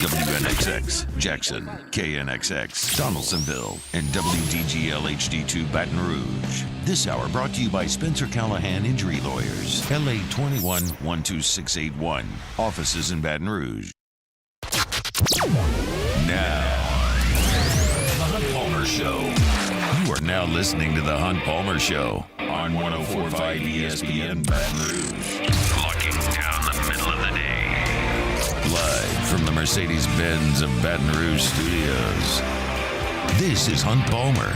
WNXX, Jackson, KNXX, Donaldsonville, and WDGL HD2 Baton Rouge. This hour brought to you by Spencer Callahan Injury Lawyers, LA 21-12681, offices in Baton Rouge. Now, The Hunt Palmer Show. You are now listening to The Hunt Palmer Show on 104.5 ESPN Baton Rouge. Locking down the middle of the day. Live from the Mercedes-Benz of Baton Rouge studios, this is Hunt Palmer.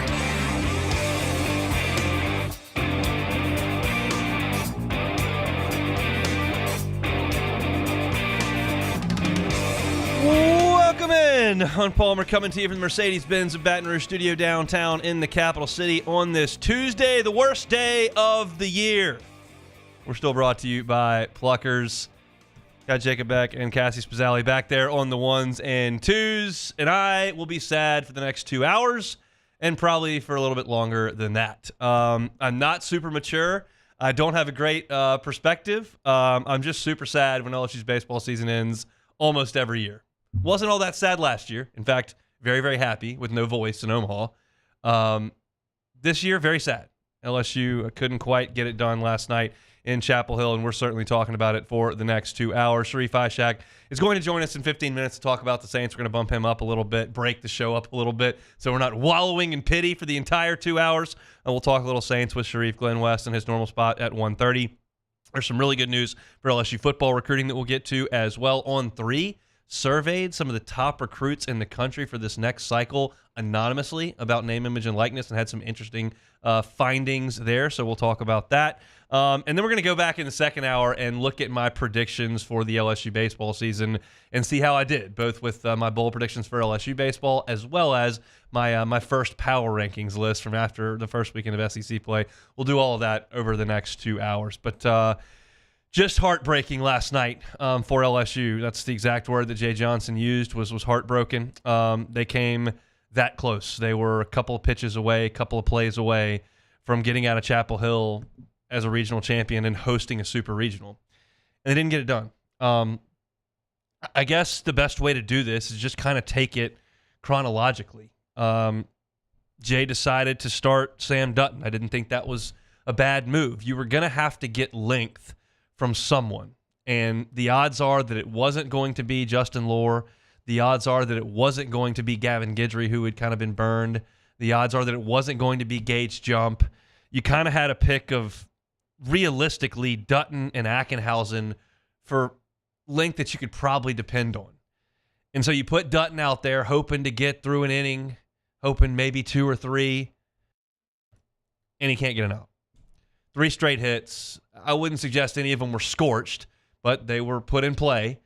Welcome in. Hunt Palmer coming to you from the Mercedes-Benz of Baton Rouge studio downtown in the capital city on this Tuesday, the worst day of the year. We're still brought to you by Pluckers. Got Jacob Beck and Cassie Spazzali back there on the ones and twos, and I will be sad for the next 2 hours and probably for a little bit longer than that. I'm not super mature. I don't have a great perspective. I'm just super sad when LSU's baseball season ends almost every year. Wasn't all that sad last year. In fact, very, very happy with no voice in Omaha. This year, very sad. LSU couldn't quite get it done last night in Chapel Hill, and we're certainly talking about it for the next 2 hours. Sharif Ishak is going to join us in 15 minutes to talk about the Saints. We're going to bump him up a little bit, break the show up a little bit, so we're not wallowing in pity for the entire 2 hours. And we'll talk a little Saints with Sharif Glenn West in his normal spot at 1:30. There's some really good news for LSU football recruiting that we'll get to as well. On 3, surveyed some of the top recruits in the country for this next cycle anonymously about name, image, and likeness, and had some interesting findings there, so we'll talk about that. And then we're going to go back in the second hour and look at my predictions for the LSU baseball season and see how I did, both with my bold predictions for LSU baseball as well as my first power rankings list from after the first weekend of SEC play. We'll do all of that over the next 2 hours. But just heartbreaking last night for LSU. That's the exact word that Jay Johnson used, was heartbroken. They came that close. They were a couple of pitches away, a couple of plays away from getting out of Chapel Hill as a regional champion and hosting a super regional. And they didn't get it done. I guess the best way to do this is just kind of take it chronologically. Jay decided to start Sam Dutton. I didn't think that was a bad move. You were going to have to get length from someone. And the odds are that it wasn't going to be Justin Lohr. The odds are that it wasn't going to be Gavin Guidry, who had kind of been burned. The odds are that it wasn't going to be Gage Jump. You kind of had a pick of, realistically, Dutton and Ackenhausen for length that you could probably depend on. And so you put Dutton out there hoping to get through an inning, hoping maybe 2 or 3, and he can't get an out. 3 straight hits. I wouldn't suggest any of them were scorched, but they were put in play,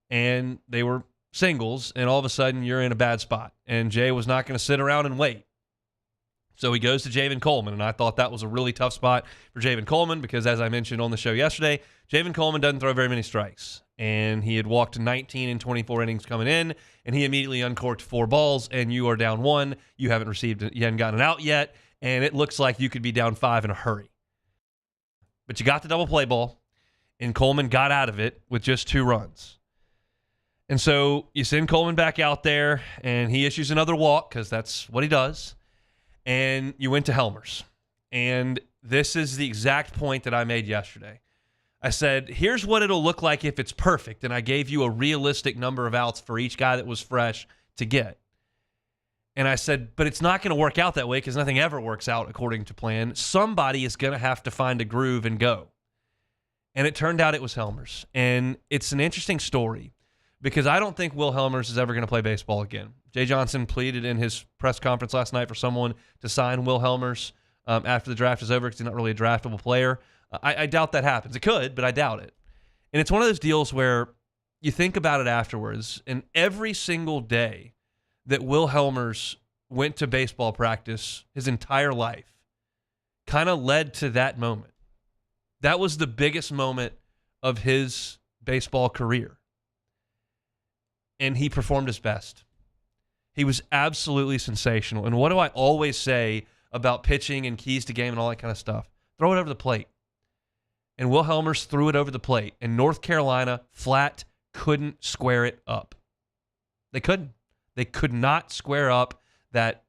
and they were singles, and all of a sudden you're in a bad spot. And Jay was not going to sit around and wait. So he goes to Javen Coleman, and I thought that was a really tough spot for Javen Coleman because, as I mentioned on the show yesterday, Javen Coleman doesn't throw very many strikes. And he had walked 19 in 24 innings coming in, and he immediately uncorked 4 balls, and you are down 1. You haven't gotten it out yet, and it looks like you could be down 5 in a hurry. But you got the double play ball, and Coleman got out of it with just 2 runs. And so you send Coleman back out there, and he issues another walk because that's what he does. And you went to Helmers. And this is the exact point that I made yesterday. I said, here's what it'll look like if it's perfect. And I gave you a realistic number of outs for each guy that was fresh to get. And I said, but it's not going to work out that way because nothing ever works out according to plan. Somebody is going to have to find a groove and go. And it turned out it was Helmers. And it's an interesting story because I don't think Will Helmers is ever going to play baseball again. Jay Johnson pleaded in his press conference last night for someone to sign Will Helmers after the draft is over because he's not really a draftable player. I doubt that happens. It could, but I doubt it. And it's one of those deals where you think about it afterwards, and every single day that Will Helmers went to baseball practice his entire life kind of led to that moment. That was the biggest moment of his baseball career. And he performed his best. He was absolutely sensational. And what do I always say about pitching and keys to game and all that kind of stuff? Throw it over the plate. And Will Helmers threw it over the plate. And North Carolina flat couldn't square it up. They couldn't. They could not square up that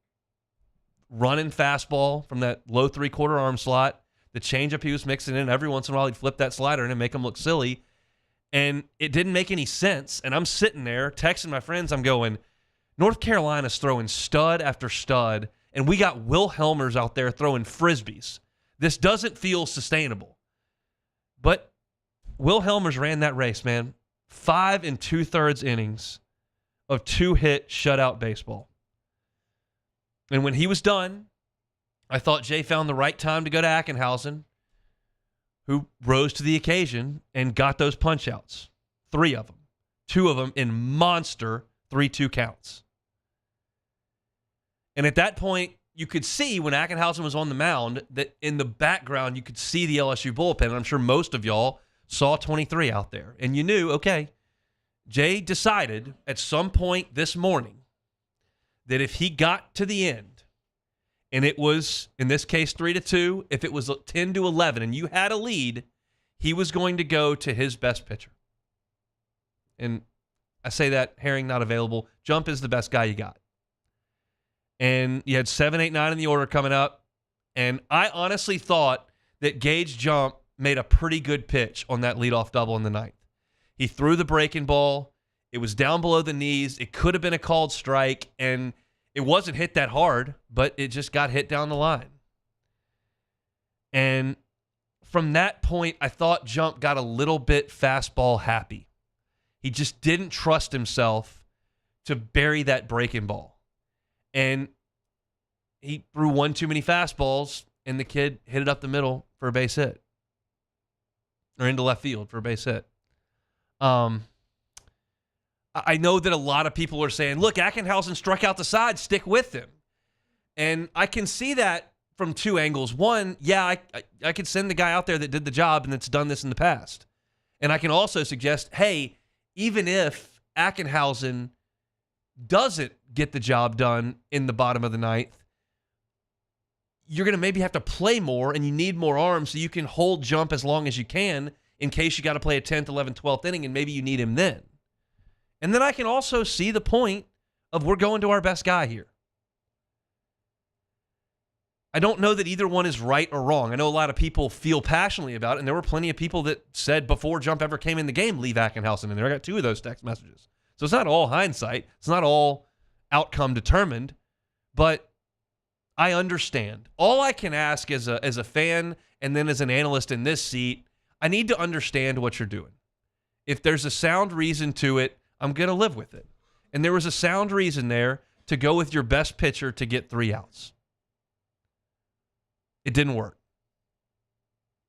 running fastball from that low three-quarter arm slot, the changeup he was mixing in. Every once in a while, he'd flip that slider in and make him look silly. And it didn't make any sense. And I'm sitting there texting my friends. I'm going, North Carolina's throwing stud after stud, and we got Will Helmers out there throwing frisbees. This doesn't feel sustainable. But Will Helmers ran that race, man. 5 2/3 innings of 2-hit shutout baseball. And when he was done, I thought Jay found the right time to go to Ackenhausen, who rose to the occasion and got those punch-outs. 3 of them. 2 of them in monster 3-2 counts. And at that point, you could see when Ackenhausen was on the mound that in the background, you could see the LSU bullpen. And I'm sure most of y'all saw 23 out there. And you knew, okay, Jay decided at some point this morning that if he got to the end, and it was, in this case, 3-2, if it was 10-11 and you had a lead, he was going to go to his best pitcher. And I say that, Herring not available. Jump is the best guy you got. And you had 7, 8, 9 in the order coming up. And I honestly thought that Gage Jump made a pretty good pitch on that leadoff double in the ninth. He threw the breaking ball. It was down below the knees. It could have been a called strike, and it wasn't hit that hard, but it just got hit down the line. And from that point, I thought Jump got a little bit fastball happy. He just didn't trust himself to bury that breaking ball. And he threw one too many fastballs, and the kid hit it up the middle for a base hit. Or into left field for a base hit. I know that a lot of people are saying, look, Ackenhausen struck out the side, stick with him. And I can see that from 2 angles. One, yeah, I could send the guy out there that did the job and that's done this in the past. And I can also suggest, hey, even if Ackenhausen doesn't get the job done in the bottom of the ninth, you're going to maybe have to play more and you need more arms so you can hold Jump as long as you can in case you got to play a 10th, 11th, 12th inning and maybe you need him then. And then I can also see the point of we're going to our best guy here. I don't know that either one is right or wrong. I know a lot of people feel passionately about it, and there were plenty of people that said before Jump ever came in the game, leave Ackenhausen in there. I got 2 of those text messages. So it's not all hindsight. It's not all outcome determined, but I understand. All I can ask as a fan and then as an analyst in this seat, I need to understand what you're doing. If there's a sound reason to it, I'm going to live with it. And there was a sound reason there to go with your best pitcher to get 3 outs. It didn't work.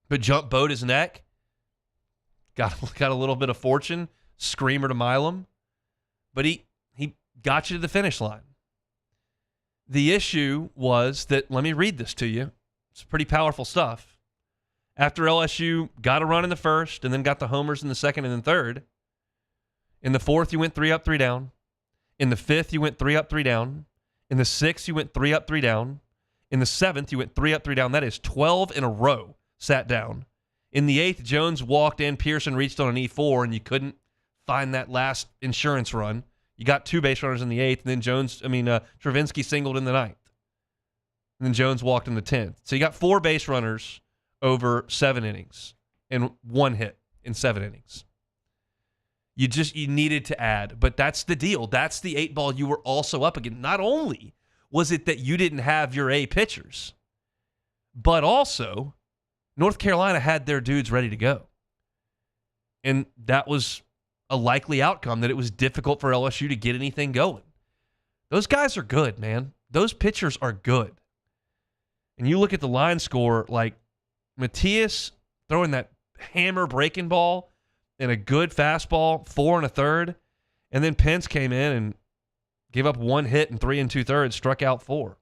But Jump bowed his neck, got a little bit of fortune, screamer to Milam, but he got you to the finish line. The issue was that, let me read this to you. It's pretty powerful stuff. After LSU got a run in the first and then got the homers in the second and then third, in the fourth, you went 3 up, 3 down. In the fifth, you went 3 up, 3 down. In the sixth, you went 3 up, 3 down. In the seventh, you went 3 up, 3 down. That is 12 in a row sat down. In the eighth, Jones walked in. Pearson reached on an E4, and you couldn't find that last insurance run. You got 2 base runners in the eighth, and then Travinsky singled in the ninth. And then Jones walked in the 10th. So you got 4 base runners over 7 innings and 1 hit in 7 innings. You needed to add, but that's the deal. That's the 8 ball you were also up against. Not only was it that you didn't have your A pitchers, but also North Carolina had their dudes ready to go. And that was a likely outcome, that it was difficult for LSU to get anything going. Those guys are good, man. Those pitchers are good. And you look at the line score, like Matias throwing that hammer breaking ball and a good fastball, 4 1/3, and then Pence came in and gave up 1 hit and 3 2/3, struck out 4.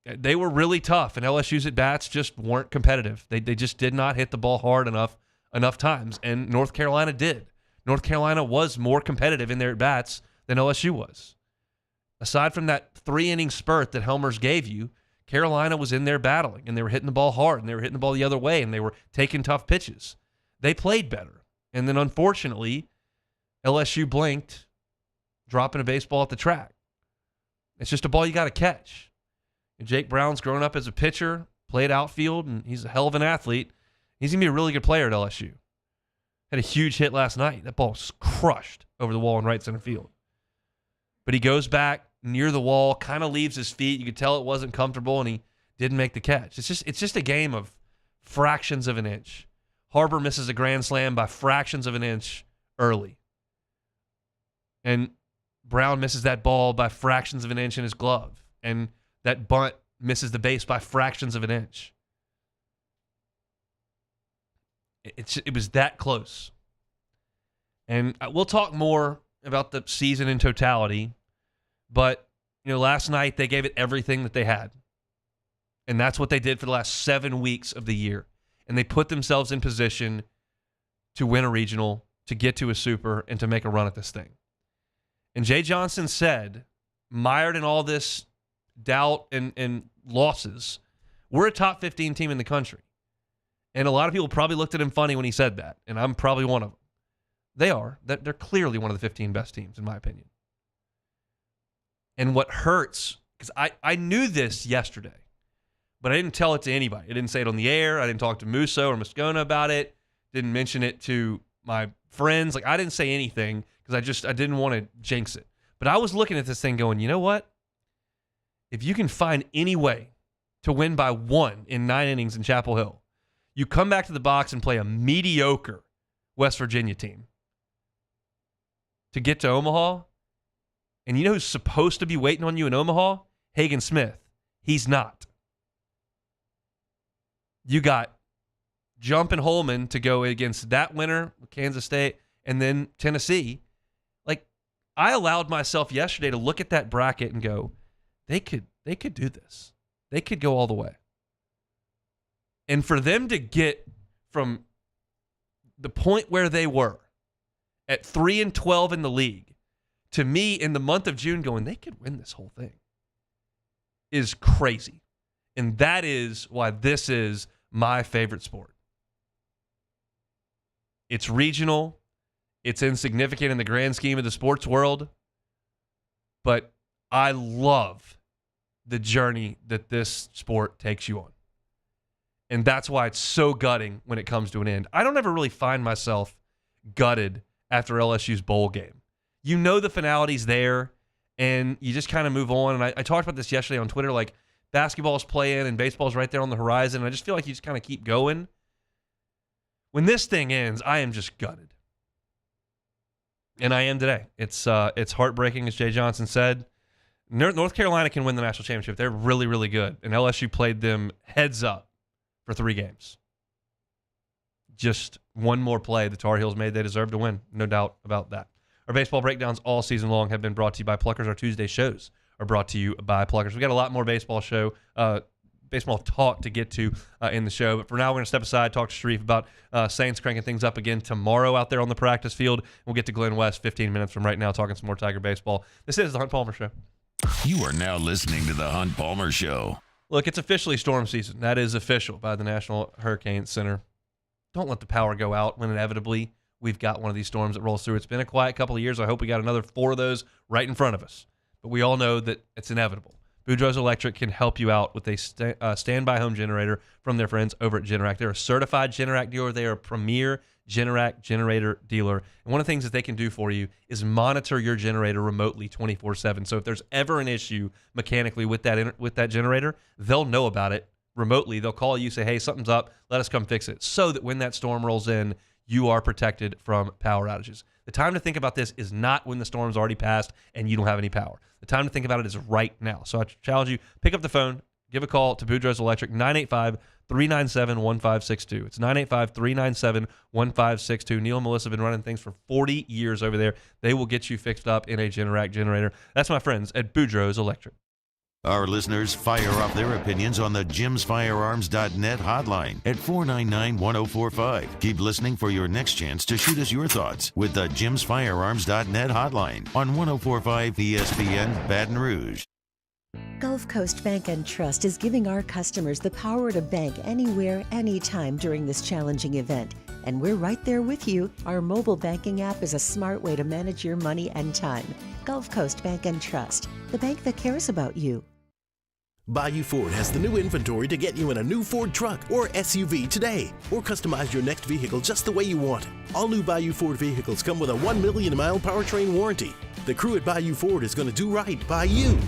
They were really tough, and LSU's at-bats just weren't competitive. They just did not hit the ball hard enough times, and North Carolina did. North Carolina was more competitive in their at-bats than LSU was. Aside from that 3-inning spurt that Helmers gave you, Carolina was in there battling, and they were hitting the ball hard, and they were hitting the ball the other way, and they were taking tough pitches. They played better. And then, unfortunately, LSU blinked dropping a baseball at the track. It's just a ball you got to catch. And Jake Brown's grown up as a pitcher, played outfield, and he's a hell of an athlete. He's going to be a really good player at LSU. Had a huge hit last night. That ball was crushed over the wall in right center field. But he goes back near the wall, kind of leaves his feet. You could tell it wasn't comfortable, and he didn't make the catch. It's just a game of fractions of an inch. Harbor misses a grand slam by fractions of an inch early. And Brown misses that ball by fractions of an inch in his glove. And that bunt misses the base by fractions of an inch. It was that close. And we'll talk more about the season in totality, but last night they gave it everything that they had. And that's what they did for the last 7 weeks of the year. And they put themselves in position to win a regional, to get to a super, and to make a run at this thing. And Jay Johnson said, mired in all this doubt and losses, we're a top 15 team in the country. And a lot of people probably looked at him funny when he said that, and I'm probably one of them. They are. They're clearly one of the 15 best teams, in my opinion. And what hurts, because I knew this yesterday, but I didn't tell it to anybody. I didn't say it on the air. I didn't talk to Musso or Moscona about it. Didn't mention it to my friends. I didn't say anything because I didn't want to jinx it. But I was looking at this thing going, you know what? If you can find any way to win by 1 in 9 innings in Chapel Hill, you come back to the box and play a mediocre West Virginia team to get to Omaha. And you know who's supposed to be waiting on you in Omaha? Hagen Smith. He's not. You got Jump and Holman to go against that winner, Kansas State, and then Tennessee. I allowed myself yesterday to look at that bracket and go, they could do this. They could go all the way. And for them to get from the point where they were at 3-12 in the league to me in the month of June going, they could win this whole thing, is crazy. And that is why this is my favorite sport. It's regional. It's insignificant in the grand scheme of the sports world. But I love the journey that this sport takes you on. And that's why it's so gutting when it comes to an end. I don't ever really find myself gutted after LSU's bowl game. The finality's there, and you just kind of move on. And I talked about this yesterday on Twitter, basketball's playing and baseball's right there on the horizon. And I just feel like you just kind of keep going. When this thing ends, I am just gutted. And I am today. It's heartbreaking, as Jay Johnson said. North Carolina can win the national championship. They're really, really good. And LSU played them heads up for 3 games. Just one more play the Tar Heels made. They deserve to win. No doubt about that. Our baseball breakdowns all season long have been brought to you by Pluckers. Our Tuesday shows are brought to you by Pluckers. We've got a lot more baseball talk to get to in the show. But for now, we're going to step aside, talk to Sharif about Saints cranking things up again tomorrow out there on the practice field. We'll get to Glenn West 15 minutes from right now talking some more Tiger baseball. This is the Hunt Palmer Show. You are now listening to the Hunt Palmer Show. Look, it's officially storm season. That is official by the National Hurricane Center. Don't let the power go out when inevitably we've got one of these storms that rolls through. It's been a quiet couple of years. I hope we got another 4 of those right in front of us. But we all know that it's inevitable. Boudreaux's Electric can help you out with a standby home generator from their friends over at Generac. They're a certified Generac dealer. They are a premier Generac generator dealer. And one of the things that they can do for you is monitor your generator remotely 24/7. So if there's ever an issue mechanically with that generator, they'll know about it remotely. They'll call you, say, hey, something's up. Let us come fix it. So that when that storm rolls in, you are protected from power outages. The time to think about this is not when the storm's already passed and you don't have any power. The time to think about it is right now. So I challenge you, pick up the phone, give a call to Boudreaux's Electric, 985-397-1562. It's 985-397-1562. Neil and Melissa have been running things for 40 years over there. They will get you fixed up in a Generac generator. That's my friends at Boudreaux's Electric. Our listeners fire off their opinions on the jimsfirearms.net hotline at 499-1045. Keep listening for your next chance to shoot us your thoughts with the jimsfirearms.net hotline on 1045 ESPN Baton Rouge. Gulf Coast Bank and Trust is giving our customers the power to bank anywhere, anytime during this challenging event. And we're right there with you. Our mobile banking app is a smart way to manage your money and time. Gulf Coast Bank and Trust, the bank that cares about you. Bayou Ford has the new inventory to get you in a new Ford truck or SUV today. Or customize your next vehicle just the way you want. All new Bayou Ford vehicles come with a 1 million mile powertrain warranty. The crew at Bayou Ford is going to do right by you.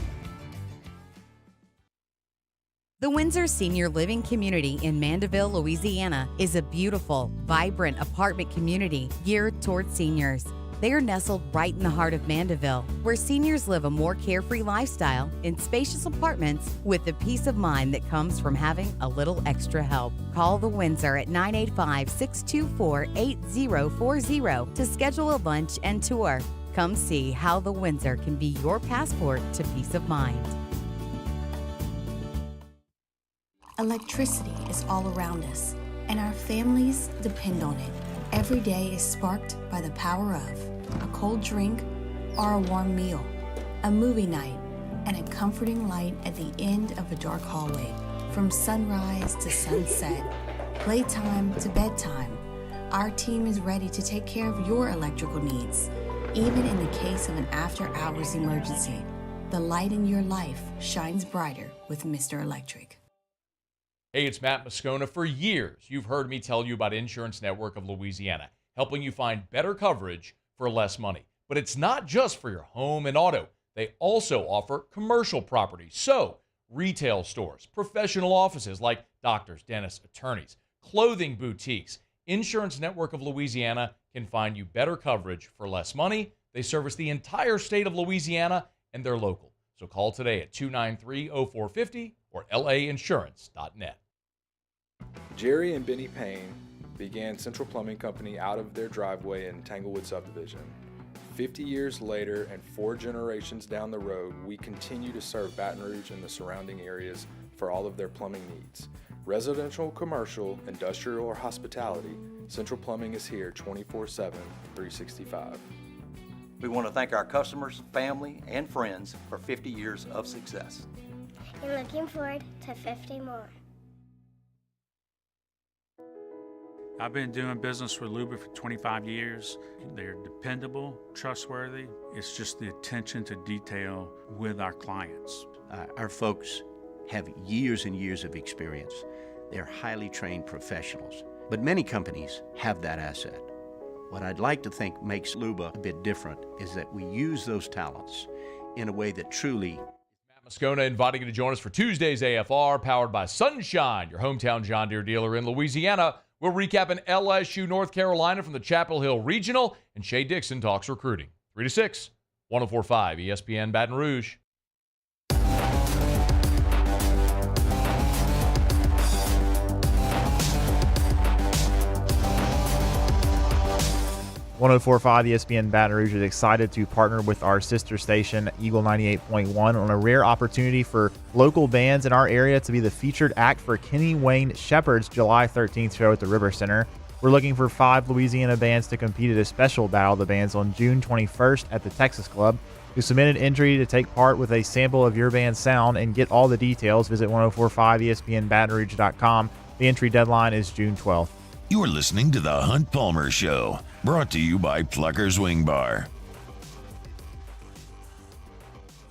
The Windsor Senior Living Community in Mandeville, Louisiana is a beautiful, vibrant apartment community geared towards seniors. They are nestled right in the heart of Mandeville, where seniors live a more carefree lifestyle in spacious apartments with the peace of mind that comes from having a little extra help. Call the Windsor at 985-624-8040 to schedule a lunch and tour. Come see how the Windsor can be your passport to peace of mind. Electricity is all around us, and our families depend on it. Every day is sparked by the power of a cold drink or a warm meal, a movie night, and a comforting light at the end of a dark hallway. From sunrise to sunset, playtime to bedtime, our team is ready to take care of your electrical needs. Even in the case of an after-hours emergency, the light in your life shines brighter with Mr. Electric. Hey, it's Matt Moscona. For years, you've heard me tell you about Insurance Network of Louisiana, helping you find better coverage for less money. But it's not just for your home and auto. They also offer commercial property. So, retail stores, professional offices like doctors, dentists, attorneys, clothing boutiques. Insurance Network of Louisiana can find you better coverage for less money. They service the entire state of Louisiana, and they're local. So call today at 293-0450 or lainsurance.net. Jerry and Benny Payne began Central Plumbing Company out of their driveway in Tanglewood subdivision. 50 years later and 4 generations down the road, we continue to serve Baton Rouge and the surrounding areas for all of their plumbing needs. Residential, commercial, industrial, or hospitality, Central Plumbing is here 24/7, 365. We want to thank our customers, family, and friends for 50 years of success. And looking forward to 50 more. I've been doing business with Luba for 25 years. They're dependable, trustworthy. It's just the attention to detail with our clients. Our folks have years and years of experience. They're highly trained professionals, but many companies have that asset. What I'd like to think makes Luba a bit different is that we use those talents in a way that truly... Matt Moscona inviting you to join us for Tuesday's AFR, powered by Sunshine, your hometown John Deere dealer in Louisiana. We'll recap an LSU North Carolina from the Chapel Hill Regional, and Shay Dixon talks recruiting. 3 to 6, 104.5 ESPN Baton Rouge. 104.5 ESPN Baton Rouge is excited to partner with our sister station, Eagle 98.1, on a rare opportunity for local bands in our area to be the featured act for Kenny Wayne Shepherd's July 13th show at the River Center. We're looking for 5 Louisiana bands to compete at a special Battle of the Bands on June 21st at the Texas Club. To submit an entry to take part with a sample of your band's sound and get all the details, visit 1045ESPNBatonRouge.com. The entry deadline is June 12th. You're listening to The Hunt Palmer Show, brought to you by Plucker's Wing Bar.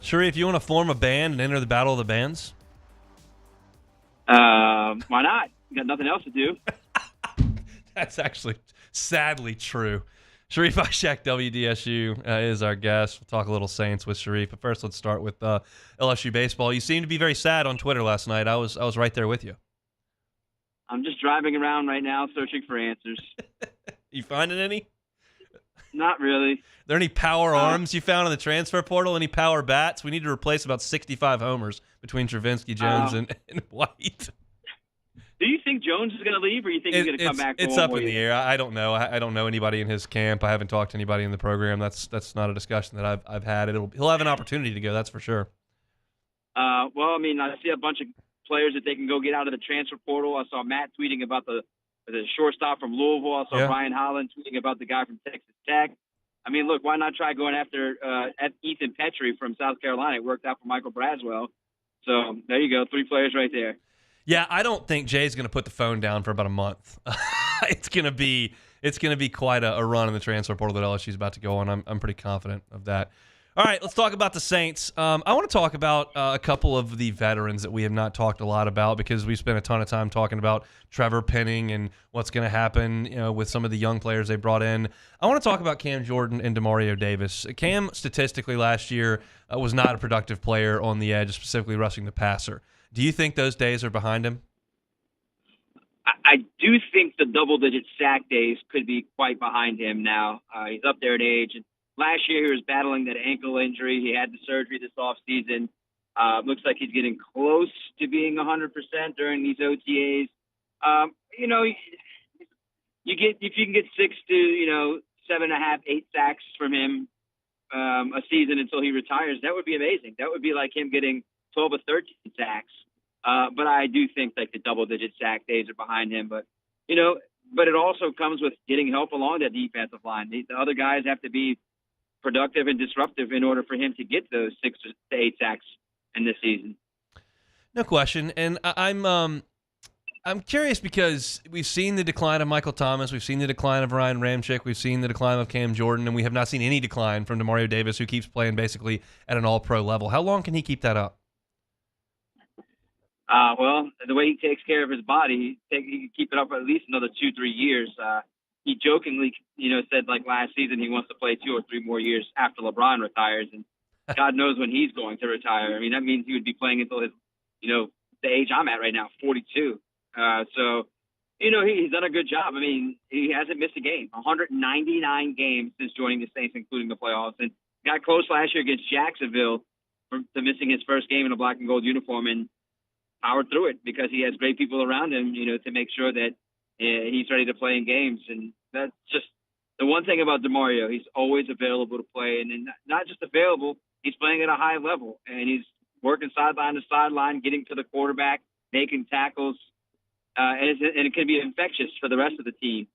Sharif, you want to form a band and enter the Battle of the Bands? Why not? You got nothing else to do. That's actually sadly true. Sharif Ishak, WDSU, is our guest. We'll talk a little Saints with Sharif. But first, let's start with LSU baseball. You seemed to be very sad on Twitter last night. I was right there with you. I'm just driving around right now searching for answers. You finding any? Not really. Are there any power arms you found in the transfer portal? Any power bats? We need to replace about 65 homers between Travinsky, Jones, and White. Do you think Jones is going to leave, or you think he's going to come back? It's up in the air. I don't know. I don't know anybody in his camp. I haven't talked to anybody in the program. That's not a discussion that I've had. He'll have an opportunity to go. That's for sure. Well, I mean, I see a bunch of players that they can go get out of the transfer portal. I saw Matt tweeting about the shortstop from Louisville. I saw Ryan Holland tweeting about the guy from Texas Tech. I mean, look, why not try going after Ethan Petrie from South Carolina? It worked out for Michael Braswell. So there you go, 3 players right there. Yeah, I don't think Jay's going to put the phone down for about a month. It's going to be quite a run in the transfer portal that LSU's about to go on. I'm pretty confident of that. All right, let's talk about the Saints. I want to talk about a couple of the veterans that we have not talked a lot about because we spent a ton of time talking about Trevor Penning and what's going to happen, with some of the young players they brought in. I want to talk about Cam Jordan and Demario Davis. Cam, statistically last year, was not a productive player on the edge, specifically rushing the passer. Do you think those days are behind him? I do think the double-digit sack days could be quite behind him now. He's up there in age. And last year he was battling that ankle injury. He had the surgery this offseason. Looks like he's getting close to being 100% during these OTAs. If you can get 6 to 7.5, 8 sacks from him a season until he retires, that would be amazing. That would be like him getting 12 or 13 sacks. But I do think like the double-digit sack days are behind him. But it also comes with getting help along that defensive line. The other guys have to be productive and disruptive in order for him to get those 6 to 8 sacks in this season. No question. And I'm curious because we've seen the decline of Michael Thomas, we've seen the decline of Ryan Ramczyk, we've seen the decline of Cam Jordan, and we have not seen any decline from Demario Davis, who keeps playing basically at an all-pro level. How long can he keep that up? Well, the way he takes care of his body, he can keep it up for at least another 2-3 years. He jokingly, said like last season he wants to play 2 or 3 more years after LeBron retires, and God knows when he's going to retire. I mean, that means he would be playing until his, the age I'm at right now, 42. He's done a good job. I mean, he hasn't missed a game. 199 games since joining the Saints, including the playoffs, and got close last year against Jacksonville to missing his first game in a black and gold uniform, and powered through it because he has great people around him, to make sure that he's ready to play in games. And that's just the one thing about Demario. He's always available to play, and not just available, he's playing at a high level, and he's working sideline to sideline, getting to the quarterback, making tackles, and it can be infectious for the rest of the team.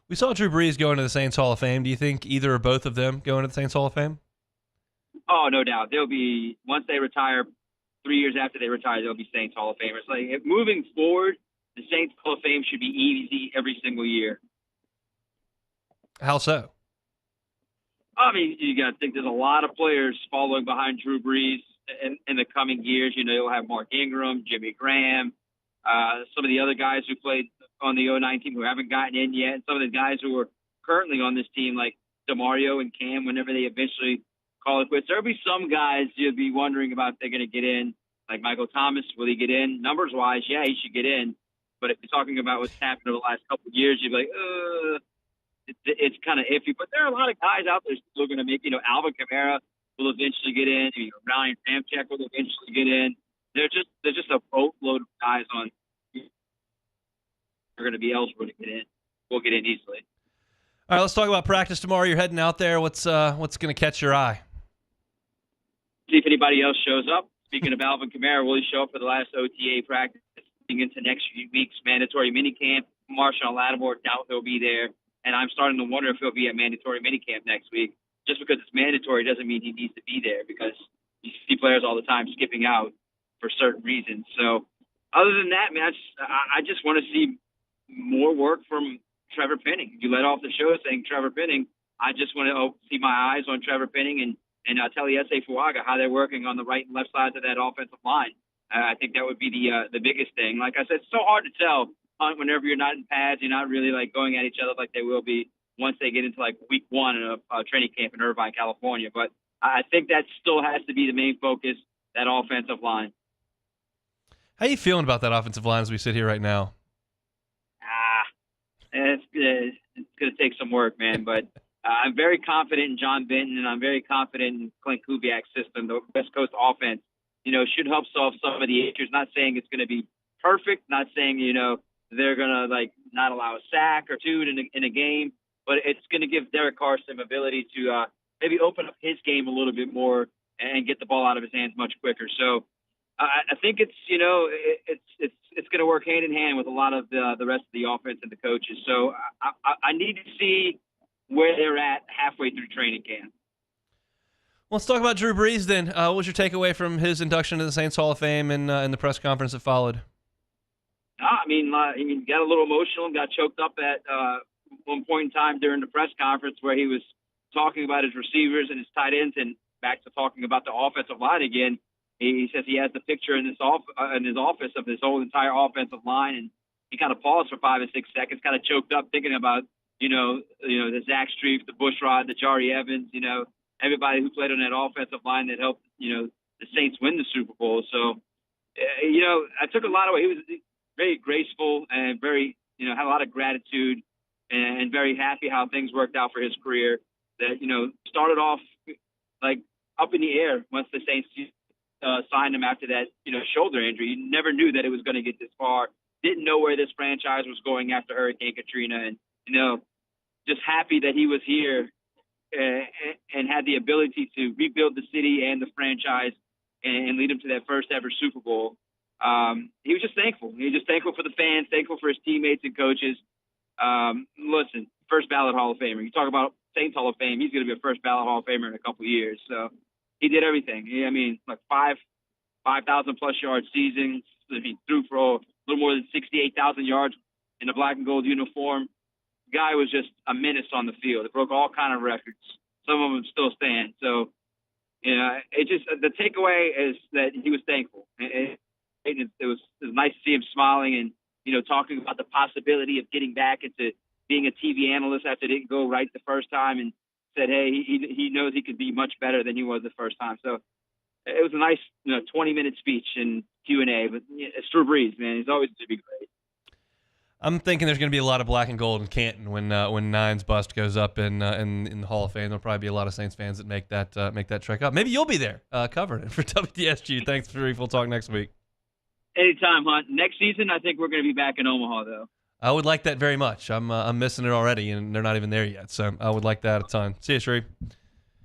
We saw Drew Brees go into the Saints Hall of Fame. Do you think either or both of them go into the Saints Hall of Fame? Oh, no doubt. They'll be, once they retire, 3 years after they retire, they'll be Saints Hall of Famers. Like, moving forward, the Saints Hall of Fame should be easy every single year. How so? I mean, you got to think there's a lot of players following behind Drew Brees in the coming years. You'll have Mark Ingram, Jimmy Graham, some of the other guys who played on the 2009 team who haven't gotten in yet, and some of the guys who are currently on this team, like Demario and Cam, whenever they eventually call it quits. There'll be some guys you'll be wondering about if they're going to get in, like Michael Thomas. Will he get in? Numbers-wise, yeah, he should get in. But if you're talking about what's happened over the last couple of years, you'd be like, it's kind of iffy. But there are a lot of guys out there still going to make, Alvin Kamara will eventually get in. Ryan Ramczyk will eventually get in. There's just a boatload of guys on are going to be eligible to get in. We'll get in easily. All right, let's talk about practice tomorrow. You're heading out there. What's going to catch your eye? See if anybody else shows up. Speaking of Alvin Kamara, will he show up for the last OTA practice into next week's mandatory minicamp? Marshawn Lattimore, doubt he'll be there. And I'm starting to wonder if he'll be at mandatory minicamp next week. Just because it's mandatory doesn't mean he needs to be there, because you see players all the time skipping out for certain reasons. So other than that, man, I just want to see more work from Trevor Penning. You let off the show saying Trevor Penning. I just want to see my eyes on Trevor Penning and Taliese Fuaga, how they're working on the right and left sides of that offensive line. I think that would be the biggest thing. Like I said, it's so hard to tell whenever you're not in pads, you're not really like going at each other like they will be once they get into like week 1 of a training camp in Irvine, California. But I think that still has to be the main focus, that offensive line. How are you feeling about that offensive line as we sit here right now? It's going to take some work, man. But I'm very confident in John Benton, and I'm very confident in Clint Kubiak's system. The West Coast offense, should help solve some of the issues. Not saying it's going to be perfect. Not saying, they're going to like not allow a sack or two in a game. But it's going to give Derek Carr some ability to maybe open up his game a little bit more and get the ball out of his hands much quicker. So I think it's going to work hand in hand with a lot of the rest of the offense and the coaches. So I need to see where they're at halfway through training camp. Let's talk about Drew Brees then. What was your takeaway from his induction to the Saints Hall of Fame and the press conference that followed? I mean, got a little emotional and got choked up at one point in time during the press conference where he was talking about his receivers and his tight ends, and back to talking about the offensive line again. He says he has the picture in his office of this whole entire offensive line, and he kind of paused for 5 or 6 seconds, kind of choked up, thinking about the Zach Strief, the Bushrod, the Jari Evans, everybody who played on that offensive line that helped the Saints win the Super Bowl. So I took a lot away. He was very graceful and very had a lot of gratitude and very happy how things worked out for his career. That started off like up in the air once the Saints signed him after that shoulder injury. You never knew that it was going to get this far. Didn't know where this franchise was going after Hurricane Katrina, and just happy that he was here and had the ability to rebuild the city and the franchise and lead him to that first ever Super Bowl. He was just thankful. He was just thankful for the fans, thankful for his teammates and coaches. Listen, first ballot Hall of Famer. You talk about Saints Hall of Fame, he's going to be a first ballot Hall of Famer in a couple of years. So he did everything. I mean, like 5,000 plus yard seasons. He threw for a little more than 68,000 yards in a black and gold uniform. Guy was just a menace on the field. It broke all kind of records. Some of them still stand. So, it just the takeaway is that he was thankful. It was nice to see him smiling and talking about the possibility of getting back into being a TV analyst after it didn't go right the first time, and said, hey, he knows he could be much better than he was the first time. So it was a nice 20-minute speech and Q&A. But it's Drew Brees, man. He's always to be great. I'm thinking there's going to be a lot of black and gold in Canton when Nine's bust goes up in the Hall of Fame. There'll probably be a lot of Saints fans that make that trek up. Maybe you'll be there covering it for WDSG. Thanks for We'll talk next week. Anytime, Hunt. Next season, I think we're going to be back in Omaha, though. I would like that very much. I'm missing it already, and they're not even there yet. So I would like that a ton. See you, Sharif.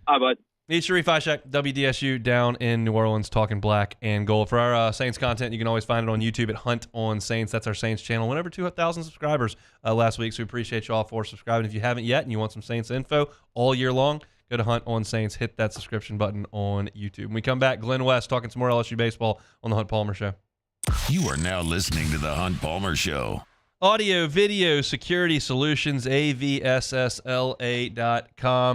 Hi, bud. Meet Sharif Ishak, WDSU, down in New Orleans, talking black and gold. For our Saints content, you can always find it on YouTube at Hunt on Saints. That's our Saints channel. Went over 2,000 subscribers last week, so we appreciate you all for subscribing. If you haven't yet and you want some Saints info all year long, go to Hunt on Saints. Hit that subscription button on YouTube. When we come back, Glenn West talking some more LSU baseball on the Hunt Palmer Show. You are now listening to the Hunt Palmer Show. Audio, video, security solutions, avssla.com.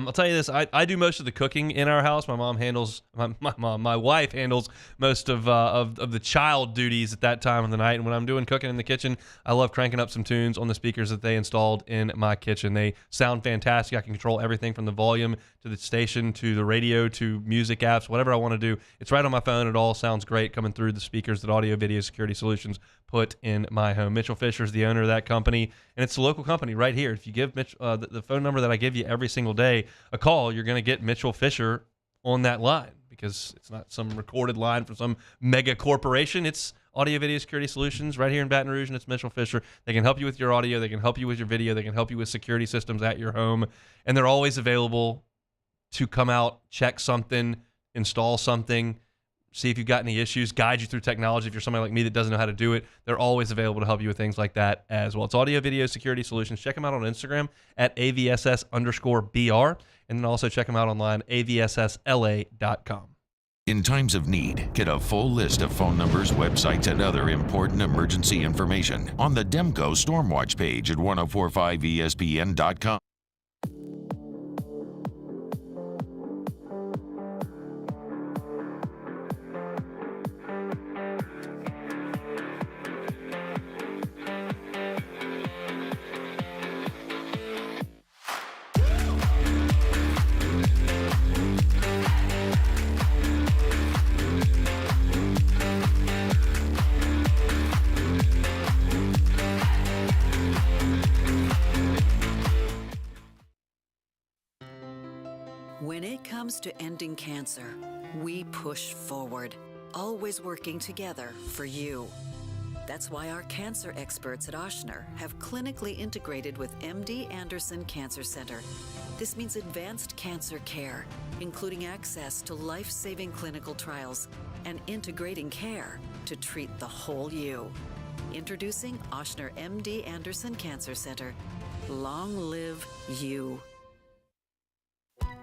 I'll tell you this, I do most of the cooking in our house. My wife handles most of the child duties at that time of the night. And when I'm doing cooking in the kitchen, I love cranking up some tunes on the speakers that they installed in my kitchen. They sound fantastic. I can control everything from the volume to the station to the radio to music apps, whatever I want to do. It's right on my phone. It all sounds great coming through the speakers that Audio, Video, Security Solutions put in my home. Mitchell Fisher is the owner of that company, and it's a local company right here. If you give Mitch the phone number that I give you every single day a call, you're going to get Mitchell Fisher on that line, because it's not some recorded line from some mega corporation. It's Audio, Video, Security Solutions right here in Baton Rouge, and it's Mitchell Fisher. They can help you with your audio. They can help you with your video. They can help you with security systems at your home, and they're always available to come out, check something, install something, see if you've got any issues, guide you through technology. If you're somebody like me that doesn't know how to do it, they're always available to help you with things like that as well. It's Audio, Video, Security Solutions. Check them out on Instagram at AVSS_BR, and then also check them out online, avssla.com. In times of need, get a full list of phone numbers, websites, and other important emergency information on the Demco Stormwatch page at 1045ESPN.com. When it comes to ending cancer, we push forward, always working together for you. That's why our cancer experts at Ochsner have clinically integrated with MD Anderson Cancer Center. This means advanced cancer care, including access to life-saving clinical trials and integrating care to treat the whole you. Introducing Ochsner MD Anderson Cancer Center. Long live you.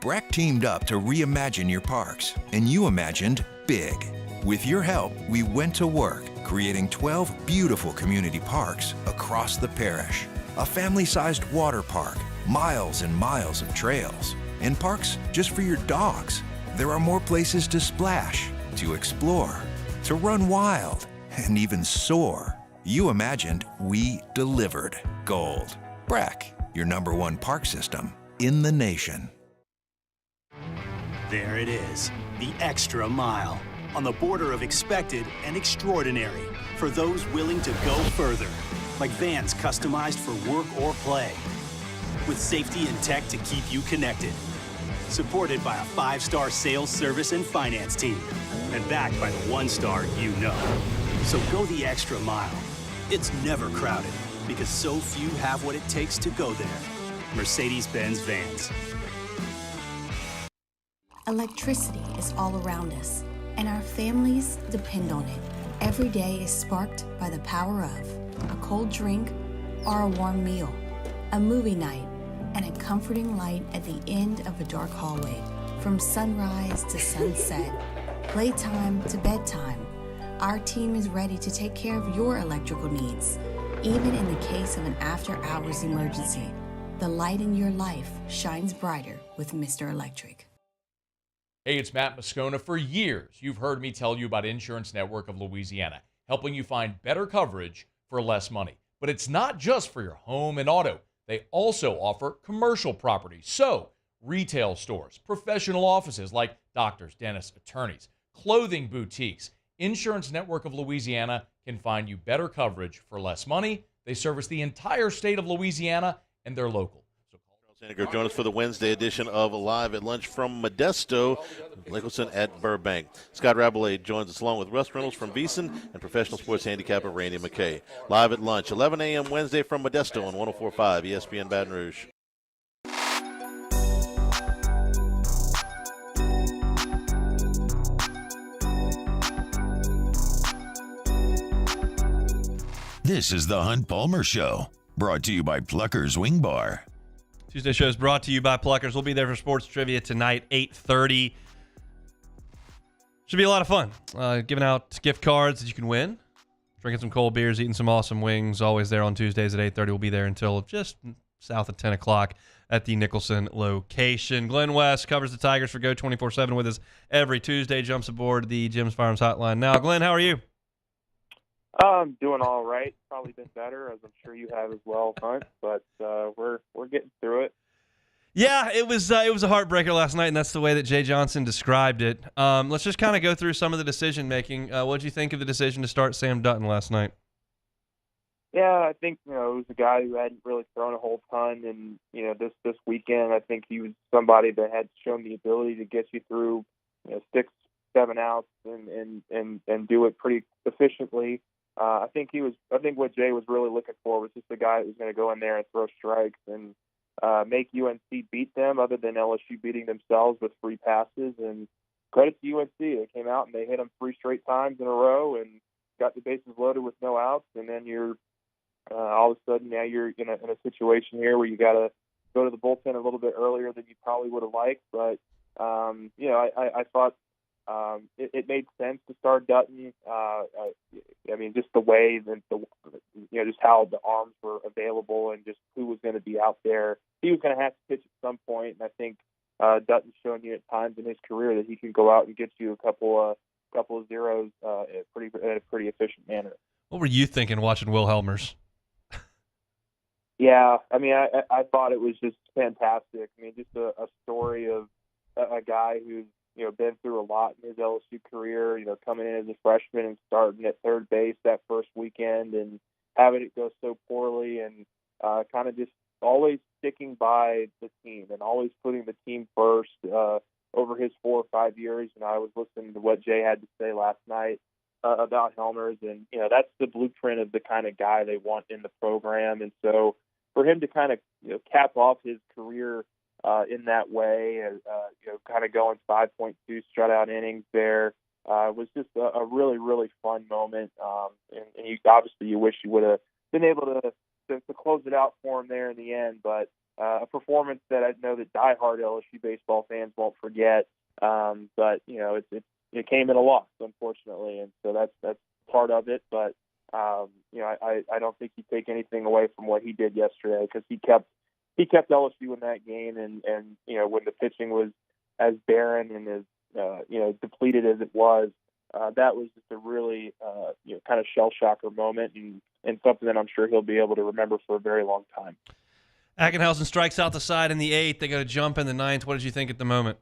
Breck teamed up to reimagine your parks, and you imagined big. With your help, we went to work, creating 12 beautiful community parks across the parish. A family-sized water park, miles and miles of trails, and parks just for your dogs. There are more places to splash, to explore, to run wild, and even soar. You imagined, we delivered. Gold. Breck, your #1 park system in the nation. There it is, the extra mile, on the border of expected and extraordinary for those willing to go further, like vans customized for work or play, with safety and tech to keep you connected, supported by a 5-star sales, service, and finance team, and backed by the 1-star you know. So go the extra mile. It's never crowded, because so few have what it takes to go there. Mercedes-Benz Vans. Electricity is all around us, and our families depend on it. Every day is sparked by the power of a cold drink or a warm meal, a movie night, and a comforting light at the end of a dark hallway. From sunrise to sunset, playtime to bedtime, our team is ready to take care of your electrical needs. Even in the case of an after-hours emergency, the light in your life shines brighter with Mr. Electric. Hey, it's Matt Moscona. For years, you've heard me tell you about Insurance Network of Louisiana, helping you find better coverage for less money. But it's not just for your home and auto. They also offer commercial properties. So, retail stores, professional offices like doctors, dentists, attorneys, clothing boutiques. Insurance Network of Louisiana can find you better coverage for less money. They service the entire state of Louisiana, and they're local. Join us for the Wednesday edition of Live at Lunch from Modesto, Nicholson at Burbank. Scott Rabelais joins us along with Russ Reynolds from Beeson and professional sports handicapper Randy McKay. Live at Lunch, 11 a.m. Wednesday from Modesto on 104.5 ESPN Baton Rouge. This is the Hunt Palmer Show, brought to you by Plucker's Wing Bar. Tuesday show is brought to you by Pluckers. We'll be there for sports trivia tonight, 8:30. Should be a lot of fun. Giving out gift cards that you can win. Drinking some cold beers, eating some awesome wings. Always there on Tuesdays at 8:30. We'll be there until just south of 10 o'clock at the Nicholson location. Glenn West covers the Tigers for Go 24/7 with us every Tuesday. Jumps aboard the Jim's Farms hotline now. Glenn, how are you? I'm doing all right. Probably been better, as I'm sure you have as well, Hunt. But we're getting through it. Yeah, it was a heartbreaker last night, and that's the way that Jay Johnson described it. Let's just kind of go through some of the decision making. What did you think of the decision to start Sam Dutton last night? Yeah, I think it was a guy who hadn't really thrown a whole ton, and this weekend I think he was somebody that had shown the ability to get you through 6, 7 outs and do it pretty efficiently. I think what Jay was really looking for was just a guy that was going to go in there and throw strikes and make UNC beat them, other than LSU beating themselves with free passes. And credit to UNC, they came out and they hit them 3 straight times in a row and got the bases loaded with no outs. And then you're all of a sudden now you're in a situation here where you got to go to the bullpen a little bit earlier than you probably would have liked. But I thought it made sense to start Dutton. I mean, just the way that just how the arms were available and just who was going to be out there. He was going to have to pitch at some point, and I think Dutton's shown you at times in his career that he can go out and get you a couple of zeros in a pretty efficient manner. What were you thinking watching Will Helmers? Yeah, I mean, I thought it was just fantastic. I mean, just a story of a guy who's been through a lot in his LSU career, coming in as a freshman and starting at third base that first weekend and having it go so poorly, and kind of just always sticking by the team and always putting the team first over his 4 or 5 years. And I was listening to what Jay had to say last night about Helmers, and that's the blueprint of the kind of guy they want in the program. And so for him to kind of cap off his career in that way, kind of going 5.2 shutout innings there, was just a really, really fun moment. And you wish you would have been able to close it out for him there in the end. But a performance that I know that diehard LSU baseball fans won't forget. But it came at a loss, unfortunately, and so that's part of it. But I don't think you take anything away from what he did yesterday, because he kept LSU in that game, and when the pitching was as barren and as depleted as it was, that was just a really kind of shell shocker moment, and something that I'm sure he'll be able to remember for a very long time. Ackenhausen strikes out the side in the 8th. They got a jump in the 9th. What did you think at the moment?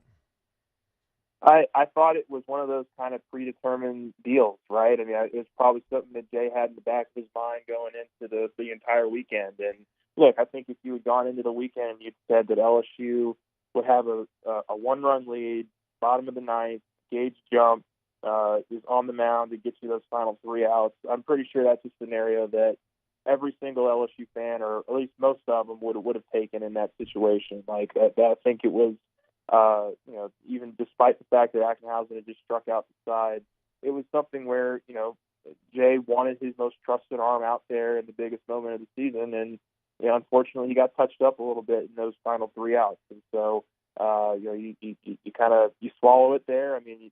I thought it was one of those kind of predetermined deals, right? I mean, it was probably something that Jay had in the back of his mind going into the entire weekend. And look, I think if you had gone into the weekend and you'd said that LSU would have a one-run lead, bottom of the 9th, Gage jump, is on the mound to get you those final 3 outs, I'm pretty sure that's a scenario that every single LSU fan, or at least most of them, would have taken in that situation. Like, I think it was, even despite the fact that Ackenhausen had just struck out the side, it was something where, Jay wanted his most trusted arm out there in the biggest moment of the season, and unfortunately he got touched up a little bit in those final 3 outs. And so, you swallow it there. I mean, you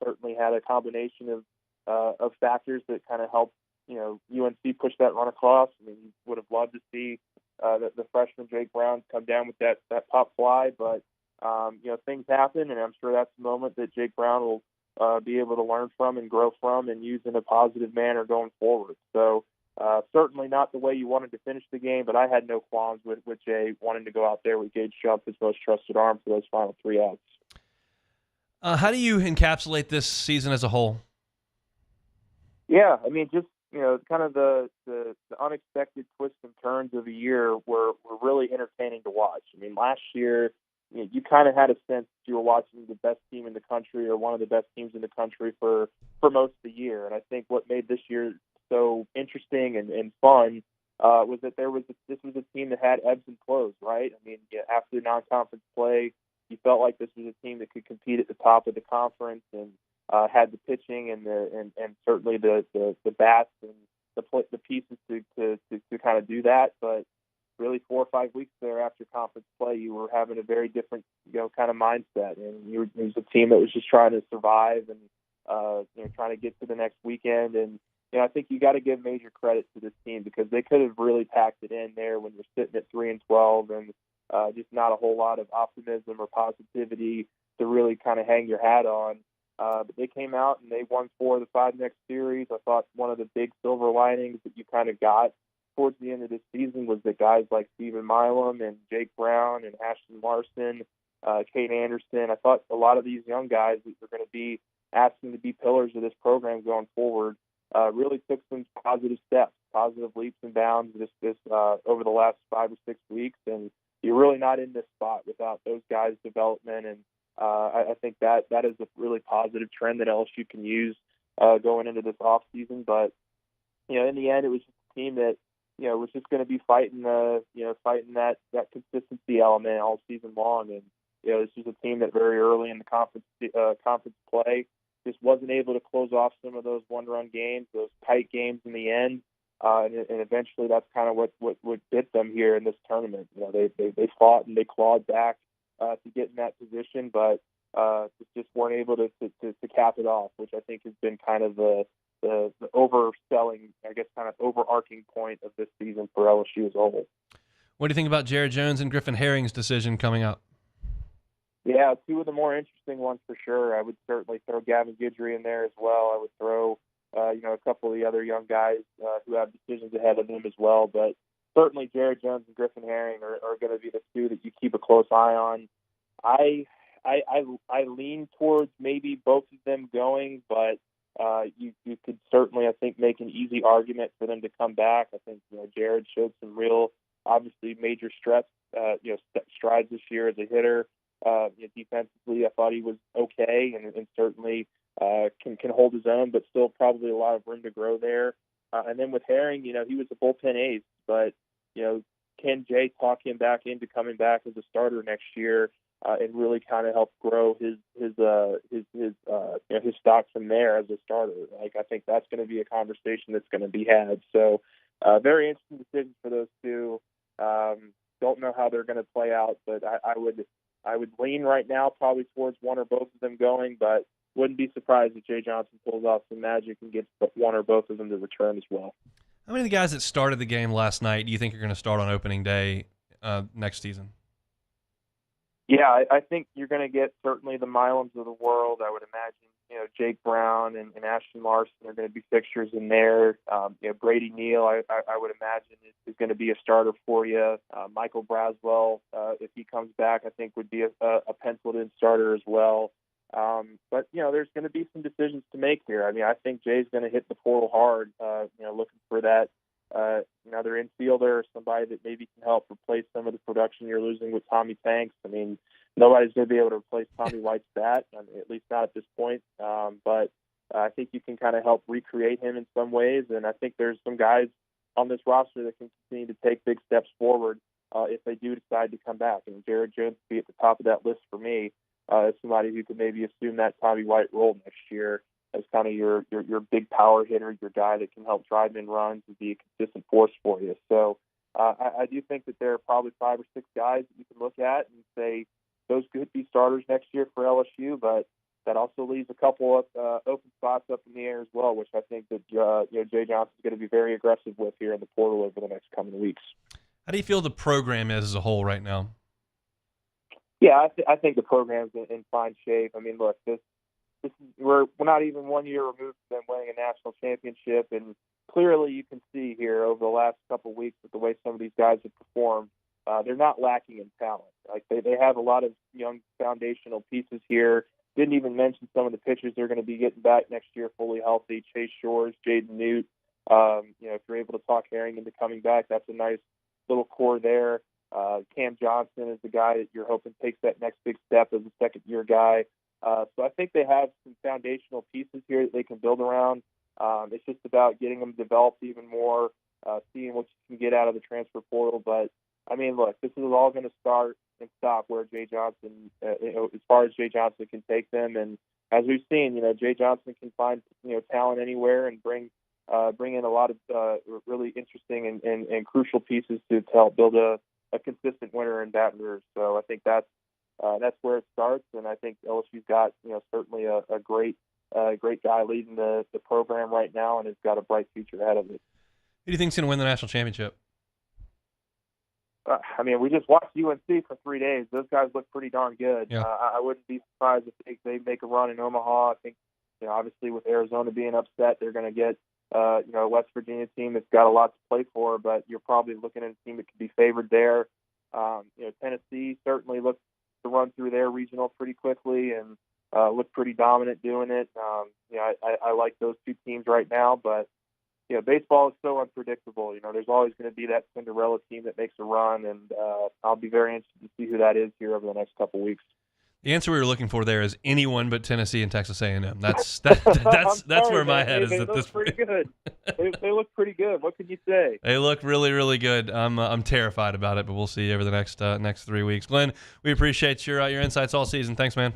certainly had a combination of factors that kind of helped, UNC push that run across. I mean, you would have loved to see the freshman Jake Brown come down with that pop fly, but things happen, and I'm sure that's the moment that Jake Brown will be able to learn from and grow from and use in a positive manner going forward. So certainly not the way you wanted to finish the game, but I had no qualms with Jay wanting to go out there with Gage Jump, his most trusted arm, for those final 3 outs. How do you encapsulate this season as a whole? Yeah, I mean, just kind of the unexpected twists and turns of the year were really entertaining to watch. I mean, last year, you kind of had a sense that you were watching the best team in the country, or one of the best teams in the country for most of the year. And I think what made this year so interesting and fun was that this was a team that had ebbs and flows, right? I mean, after the non-conference play, you felt like this was a team that could compete at the top of the conference, and had the pitching and certainly the bats and the pieces to kind of do that. But really 4 or 5 weeks there after conference play, you were having a very different kind of mindset, and it was a team that was just trying to survive and trying to get to the next weekend. And I think you got to give major credit to this team, because they could have really packed it in there when you're sitting at 3-12 and just not a whole lot of optimism or positivity to really kind of hang your hat on. But they came out and they won 4 of the 5 next series. I thought one of the big silver linings that you kind of got towards the end of this season was that guys like Stephen Milam and Jake Brown and Ashton Larson, Kate Anderson, I thought a lot of these young guys that are going to be asking to be pillars of this program going forward really took some positive steps, positive leaps and bounds this over the last 5 or 6 weeks. And you're really not in this spot without those guys' development. And I think that is a really positive trend that LSU can use going into this off season. But in the end, it was just a team that was just going to be fighting that consistency element all season long. And this was a team that very early in the conference play just wasn't able to close off some of those one-run games, those tight games in the end. And eventually, that's kind of what bit them here in this tournament. They fought and they clawed back to get in that position, but just weren't able to cap it off, which I think has been kind of the overselling, I guess, kind of overarching point of this season for LSU as a whole. What do you think about Jared Jones and Griffin Herring's decision coming up? Yeah, 2 of the more interesting ones for sure. I would certainly throw Gavin Guidry in there as well. I would throw a couple of the other young guys who have decisions ahead of them as well. But certainly Jared Jones and Griffin Herring are going to be the 2 that you keep a close eye on. I lean towards maybe both of them going, but you could certainly, I think, make an easy argument for them to come back. I think Jared showed some real, obviously, major strides this year as a hitter. Defensively, I thought he was okay, and certainly can hold his own, but still probably a lot of room to grow there. And then with Herring, he was a bullpen ace, but can Jay talk him back into coming back as a starter next year and really kind of help grow his stock from there as a starter? Like, I think that's going to be a conversation that's going to be had. So very interesting decision for those 2. Don't know how they're going to play out, but I would lean right now probably towards one or both of them going, but wouldn't be surprised if Jay Johnson pulls off some magic and gets one or both of them to return as well. How many of the guys that started the game last night do you think are going to start on opening day next season? Yeah, I think you're going to get certainly the Milans of the world. I would imagine, Jake Brown and Ashton Larson are going to be fixtures in there. Brady Neal, I would imagine, is going to be a starter for you. Michael Braswell, if he comes back, I think would be a penciled-in starter as well. But there's going to be some decisions to make here. I mean, I think Jay's going to hit the portal hard, looking for that another infielder or somebody that maybe can help replace some of the production you're losing with Tommy Tanks. I mean, nobody's going to be able to replace Tommy White's bat, at least not at this point. But I think you can kind of help recreate him in some ways, and I think there's some guys on this roster that can continue to take big steps forward if they do decide to come back. And Jared Jones would be at the top of that list for me as somebody who could maybe assume that Tommy White role next year as kind of your big power hitter, your guy that can help drive in runs and be a consistent force for you. So I do think that there are probably 5 or 6 guys that you can look at and say those could be starters next year for LSU, but that also leaves a couple of open spots up in the air as well, which I think that Jay Johnson's going to be very aggressive with here in the portal over the next coming weeks. How do you feel the program is as a whole right now? Yeah, I think the program's in fine shape. I mean, look, we're not even 1 year removed from them winning a national championship, and clearly you can see here over the last couple of weeks with the way some of these guys have performed, they're not lacking in talent. Like they have a lot of young foundational pieces here. Didn't even mention some of the pitchers they're going to be getting back next year fully healthy. Chase Shores, Jaden Newt. If you're able to talk Herring into coming back, that's a nice little core there. Cam Johnson is the guy that you're hoping takes that next big step as a second-year guy. So I think they have some foundational pieces here that they can build around. It's just about getting them developed even more, seeing what you can get out of the transfer portal. But, I mean, look, this is all going to start and stop where Jay Johnson, as far as Jay Johnson can take them. And as we've seen, Jay Johnson can find, talent anywhere and bring in a lot of really interesting and crucial pieces to help build a consistent winner in Baton Rouge. So I think that's where it starts, and I think LSU's got certainly a great guy leading the program right now, and has got a bright future ahead of it. Who do you think's going to win the national championship? I mean, we just watched UNC for 3 days. Those guys look pretty darn good. Yeah. I wouldn't be surprised if they make a run in Omaha. I think obviously with Arizona being upset, they're going to get a West Virginia team that's got a lot to play for, but you're probably looking at a team that could be favored there. Tennessee certainly looks to run through their regional pretty quickly and look pretty dominant doing it. I like those two teams right now, but baseball is so unpredictable. There's always going to be that Cinderella team that makes a run, and I'll be very interested to see who that is here over the next couple of weeks. The answer we were looking for there is anyone but Tennessee and Texas A&M. That's where my head is at this point. They look pretty good. They look pretty good. What can you say? They look really, really good. I'm terrified about it, but we'll see over the next 3 weeks. Glenn, we appreciate your insights all season. Thanks, man.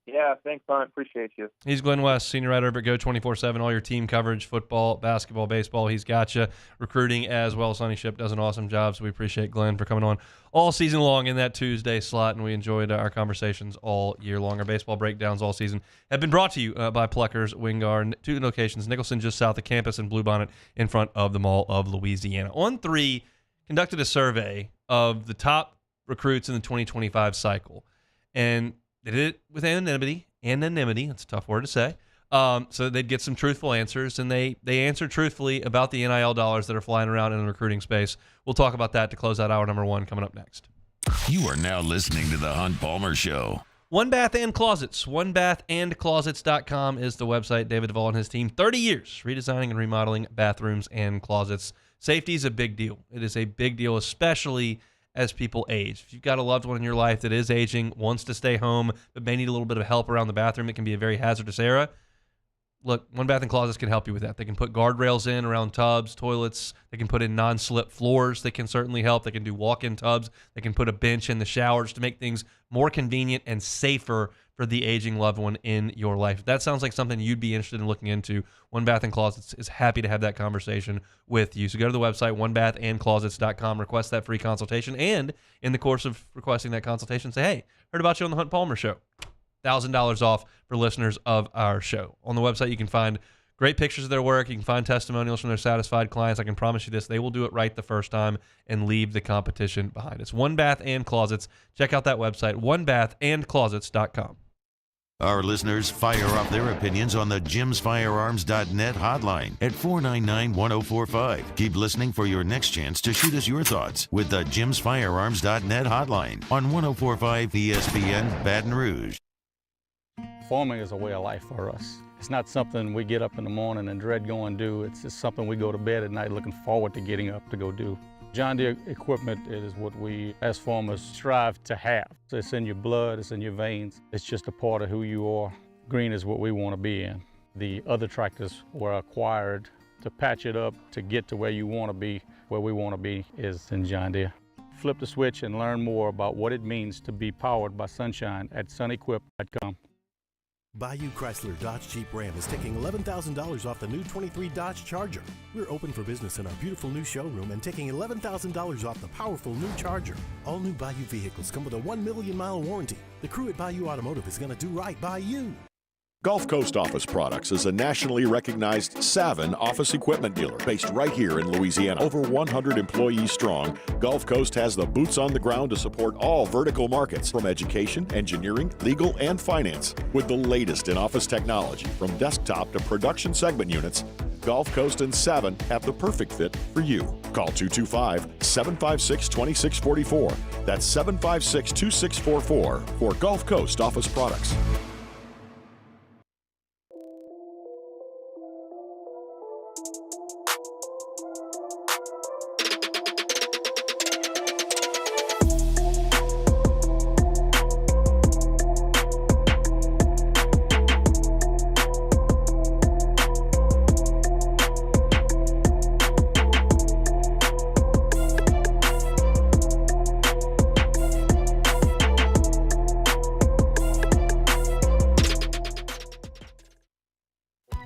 Yeah, thanks, Hunt. Appreciate you. He's Glenn West, senior writer over at Go 24/7. All your team coverage, football, basketball, baseball. He's got you. Recruiting as well. Sonny Ship does an awesome job, so we appreciate Glenn for coming on all season long in that Tuesday slot, and we enjoyed our conversations all year long. Our baseball breakdowns all season have been brought to you by Pluckers Wingard. 2 locations, Nicholson just south of campus and Bluebonnet in front of the Mall of Louisiana. On3 conducted a survey of the top recruits in the 2025 cycle, and they did it with anonymity. That's a tough word to say. So they'd get some truthful answers, and they answered truthfully about the NIL dollars that are flying around in the recruiting space. We'll talk about that to close out hour number 1 coming up next. You are now listening to The Hunt Palmer Show. One Bath and Closets. OneBathAndClosets.com is the website. David Duvall and his team, 30 years redesigning and remodeling bathrooms and closets. Safety is a big deal. It is a big deal, especially as people age. If you've got a loved one in your life that is aging, wants to stay home, but may need a little bit of help around the bathroom, it can be a very hazardous area. Look, One Bath and Closets can help you with that. They can put guardrails in around tubs, toilets. They can put in non-slip floors. They can certainly help. They can do walk-in tubs. They can put a bench in the showers to make things more convenient and safer for the aging loved one in your life. If that sounds like something you'd be interested in looking into, One Bath & Closets is happy to have that conversation with you. So go to the website, onebathandclosets.com, request that free consultation, and in the course of requesting that consultation, say, hey, heard about you on the Hunt Palmer Show. $1,000 off for listeners of our show. On the website, you can find great pictures of their work. You can find testimonials from their satisfied clients. I can promise you this, they will do it right the first time and leave the competition behind us. One Bath and Closets. Check out that website, onebathandclosets.com. Our listeners fire off their opinions on the jimsfirearms.net hotline at 499-1045. Keep listening for your next chance to shoot us your thoughts with the jimsfirearms.net hotline on 1045 ESPN Baton Rouge. Farming is a way of life for us. It's not something we get up in the morning and dread going do. It's just something we go to bed at night looking forward to getting up to go do. John Deere equipment is what we as farmers strive to have. It's in your blood, it's in your veins. It's just a part of who you are. Green is what we want to be in. The other tractors were acquired to patch it up to get to where you want to be. Where we want to be is in John Deere. Flip the switch and learn more about what it means to be powered by sunshine at sunequip.com. Bayou Chrysler Dodge Jeep Ram is taking $11,000 off the new 23 Dodge Charger. We're open for business in our beautiful new showroom and taking $11,000 off the powerful new Charger. All new Bayou vehicles come with a 1 million mile warranty. The crew at Bayou Automotive is going to do right by you. Gulf Coast Office Products is a nationally recognized Savin office equipment dealer based right here in Louisiana. Over 100 employees strong, Gulf Coast has the boots on the ground to support all vertical markets from education, engineering, legal, and finance. With the latest in office technology, from desktop to production segment units, Gulf Coast and Savin have the perfect fit for you. Call 225-756-2644. That's 756-2644 for Gulf Coast Office Products.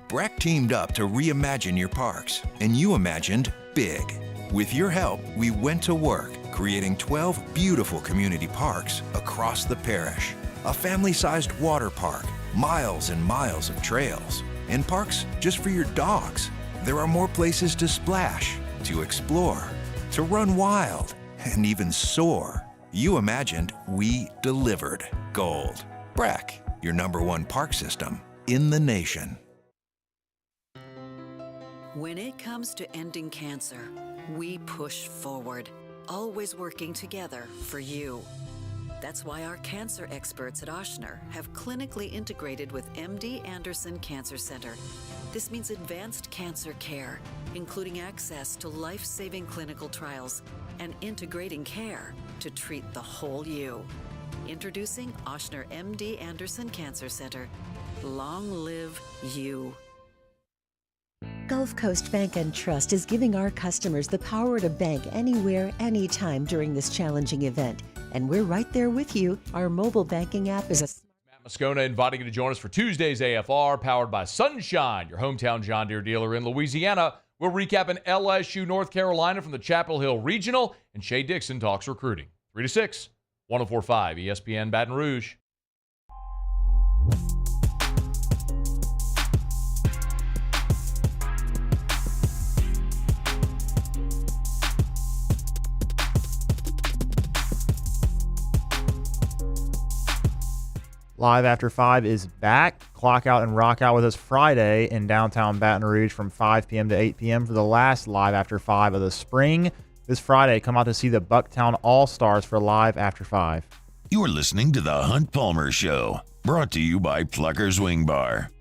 BRAC teamed up to reimagine your parks, and you imagined big. With your help, we went to work, creating 12 beautiful community parks across the parish. A family-sized water park, miles and miles of trails, and parks just for your dogs. There are more places to splash, to explore, to run wild, and even soar. You imagined, we delivered. Gold. BRAC, your #1 park system in the nation. When it comes to ending cancer, we push forward, always working together for you. That's why our cancer experts at Ochsner have clinically integrated with MD Anderson Cancer Center. This means advanced cancer care, including access to life-saving clinical trials and integrating care to treat the whole you. Introducing Ochsner MD Anderson Cancer Center. Long live you. Gulf Coast Bank and Trust is giving our customers the power to bank anywhere, anytime during this challenging event. And we're right there with you. Our mobile banking app is a... Matt Moscona inviting you to join us for Tuesday's AFR, powered by Sunshine, your hometown John Deere dealer in Louisiana. We'll recap an LSU North Carolina from the Chapel Hill Regional, and Shay Dixon talks recruiting. 3 to 6, 104.5 ESPN Baton Rouge. Live After 5 is back. Clock out and rock out with us Friday in downtown Baton Rouge from 5 p.m. to 8 p.m. for the last Live After 5 of the spring. This Friday, come out to see the Bucktown All-Stars for Live After 5. You're listening to The Hunt Palmer Show, brought to you by Plucker's Wing Bar.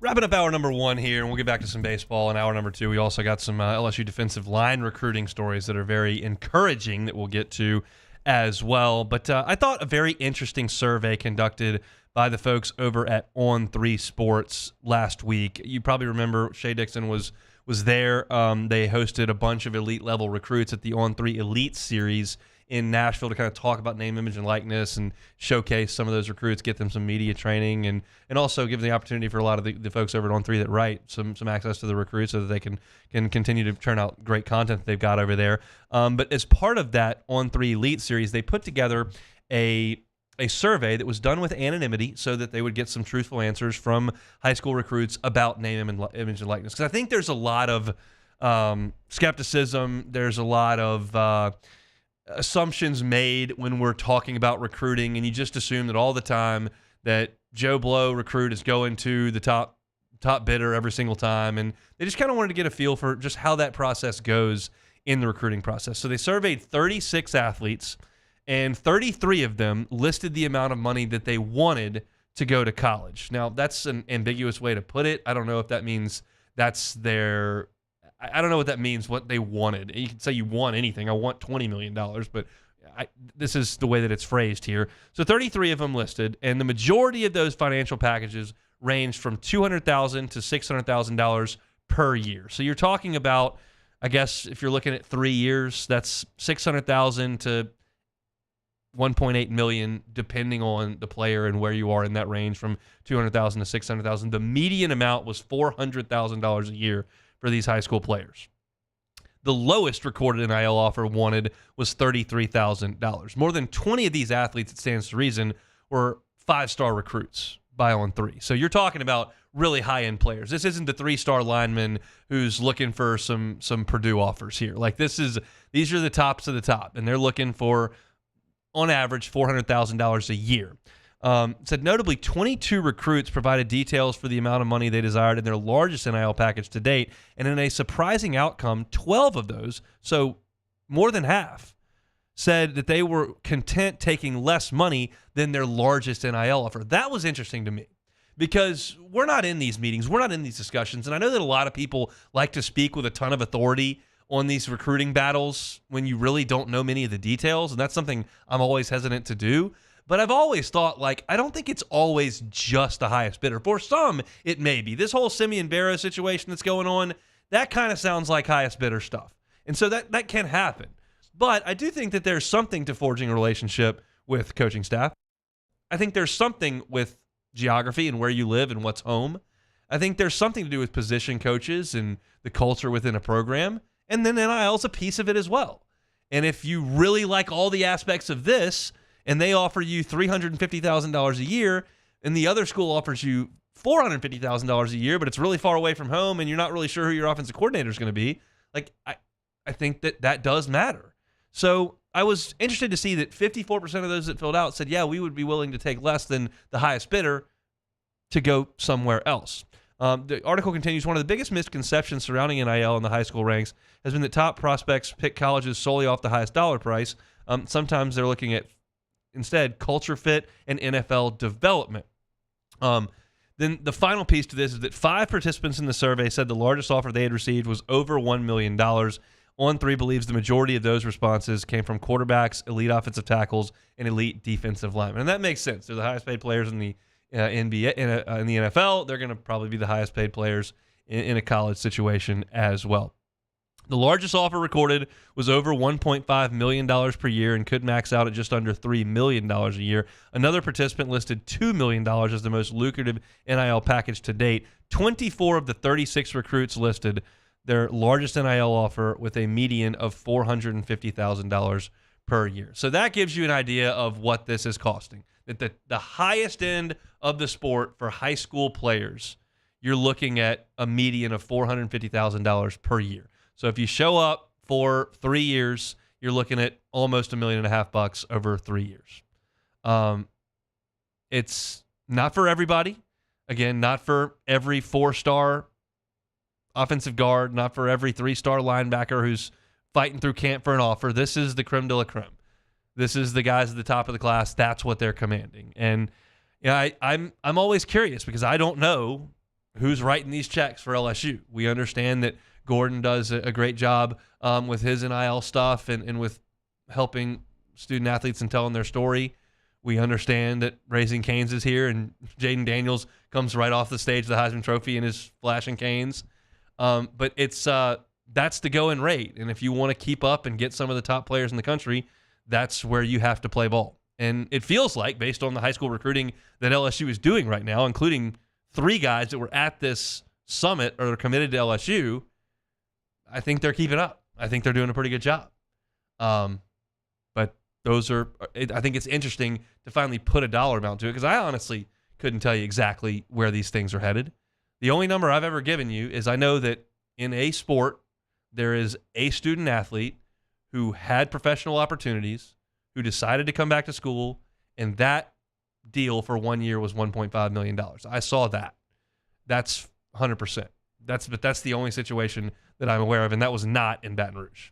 Wrapping up hour number 1 here, and we'll get back to some baseball in hour number 2. We also got some LSU defensive line recruiting stories that are very encouraging that we'll get to as well. But I thought a very interesting survey conducted by the folks over at On3 Sports last week. You probably remember Shay Dixon was there. They hosted a bunch of elite level recruits at the On3 Elite Series in Nashville to kind of talk about name, image, and likeness and showcase some of those recruits, get them some media training, and also give the opportunity for a lot of the folks over at On3 that write some access to the recruits so that they can continue to turn out great content that they've got over there. But as part of that On3 Elite series, they put together a survey that was done with anonymity so that they would get some truthful answers from high school recruits about name, image, and likeness. Because I think there's a lot of skepticism. There's a lot of assumptions made when we're talking about recruiting, and you just assume that all the time that Joe Blow recruit is going to the top bidder every single time, and they just kind of wanted to get a feel for just how that process goes in the recruiting process. So they surveyed 36 athletes, and 33 of them listed the amount of money that they wanted to go to college. Now, that's an ambiguous way to put it. I don't know if that means that's their... I don't know what that means, what they wanted. You can say you want anything. I want $20 million, but this is the way that it's phrased here. So 33 of them listed, and the majority of those financial packages ranged from $200,000 to $600,000 per year. So you're talking about, I guess, if you're looking at 3 years, that's $600,000 to $1.8 million, depending on the player and where you are in that range, from $200,000 to $600,000. The median amount was $400,000 a year for these high school players. The lowest recorded NIL offer wanted was $33,000. More than 20 of these athletes, it stands to reason, were 5-star recruits by On3. So you're talking about really high-end players. This isn't the 3-star lineman who's looking for some Purdue offers here. Like, these are the tops of the top, and they're looking for, on average, $400,000 a year. Said notably 22 recruits provided details for the amount of money they desired in their largest NIL package to date, and in a surprising outcome, 12 of those, so more than half, said that they were content taking less money than their largest NIL offer. That was interesting to me, because we're not in these meetings, we're not in these discussions, and I know that a lot of people like to speak with a ton of authority on these recruiting battles when you really don't know many of the details, and that's something I'm always hesitant to do. But I've always thought, I don't think it's always just the highest bidder. For some, it may be. This whole Simeon Barrow situation that's going on, that kind of sounds like highest bidder stuff. And so that can happen. But I do think that there's something to forging a relationship with coaching staff. I think there's something with geography and where you live and what's home. I think there's something to do with position coaches and the culture within a program. And then NIL is a piece of it as well. And if you really like all the aspects of this, and they offer you $350,000 a year, and the other school offers you $450,000 a year, but it's really far away from home, and you're not really sure who your offensive coordinator is going to be, I think that does matter. So I was interested to see that 54% of those that filled out said, yeah, we would be willing to take less than the highest bidder to go somewhere else. The article continues, one of the biggest misconceptions surrounding NIL in the high school ranks has been that top prospects pick colleges solely off the highest dollar price. Sometimes they're looking at, instead, culture fit and NFL development. Then the final piece to this is that 5 participants in the survey said the largest offer they had received was over $1 million. On3 believes the majority of those responses came from quarterbacks, elite offensive tackles, and elite defensive linemen. And that makes sense. They're the highest paid players in the NBA, in the NFL. They're going to probably be the highest paid players in a college situation as well. The largest offer recorded was over $1.5 million per year and could max out at just under $3 million a year. Another participant listed $2 million as the most lucrative NIL package to date. 24 of the 36 recruits listed their largest NIL offer with a median of $450,000 per year. So that gives you an idea of what this is costing. That the highest end of the sport for high school players, you're looking at a median of $450,000 per year. So if you show up for 3 years, you're looking at almost $1.5 million over 3 years. It's not for everybody. Again, not for every 4-star offensive guard, not for every 3-star linebacker who's fighting through camp for an offer. This is the creme de la creme. This is the guys at the top of the class. That's what they're commanding. And I'm always curious because I don't know who's writing these checks for LSU. We understand that Gordon does a great job with his NIL stuff and with helping student athletes and telling their story. We understand that Raising Canes is here, and Jaden Daniels comes right off the stage of the Heisman Trophy in his flashing canes. But it's that's the going rate. And if you want to keep up and get some of the top players in the country, that's where you have to play ball. And it feels like, based on the high school recruiting that LSU is doing right now, including 3 guys that were at this summit or are committed to LSU, I think they're keeping up. I think they're doing a pretty good job. But I think it's interesting to finally put a dollar amount to it, because I honestly couldn't tell you exactly where these things are headed. The only number I've ever given you is I know that in a sport, there is a student athlete who had professional opportunities, who decided to come back to school, and that deal for 1 year was $1.5 million. I saw that. That's 100%. But that's the only situation that I'm aware of, and that was not in Baton Rouge.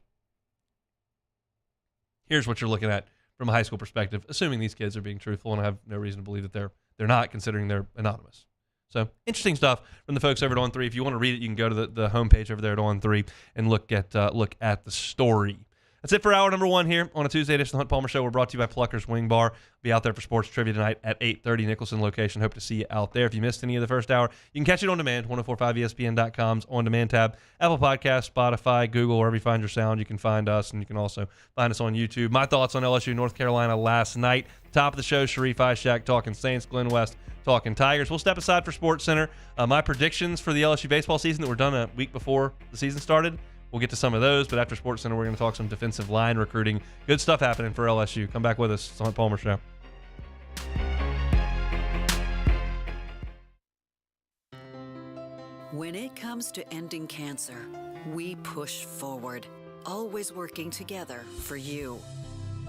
Here's what you're looking at from a high school perspective, assuming these kids are being truthful, and I have no reason to believe that they're not, considering they're anonymous. So interesting stuff from the folks over at On 3. If you want to read it, you can go to the homepage over there at On 3 and look at the story. That's it for hour number 1 here on a Tuesday edition of the Hunt Palmer Show. We're brought to you by Plucker's Wing Bar. Be out there for sports trivia tonight at 8:30, Nicholson location. Hope to see you out there. If you missed any of the first hour, you can catch it on demand, 1045ESPN.com's on-demand tab, Apple Podcasts, Spotify, Google, wherever you find your sound. You can find us, and you can also find us on YouTube. My thoughts on LSU North Carolina last night. Top of the show, Sharif Ishak talking Saints, Glenn West talking Tigers. We'll step aside for Sports Center. My predictions for the LSU baseball season that were done a week before the season started. We'll get to some of those, but after Sports Center, we're going to talk some defensive line recruiting. Good stuff happening for LSU. Come back with us. It's the Hunt Palmer Show. When it comes to ending cancer, we push forward, always working together for you.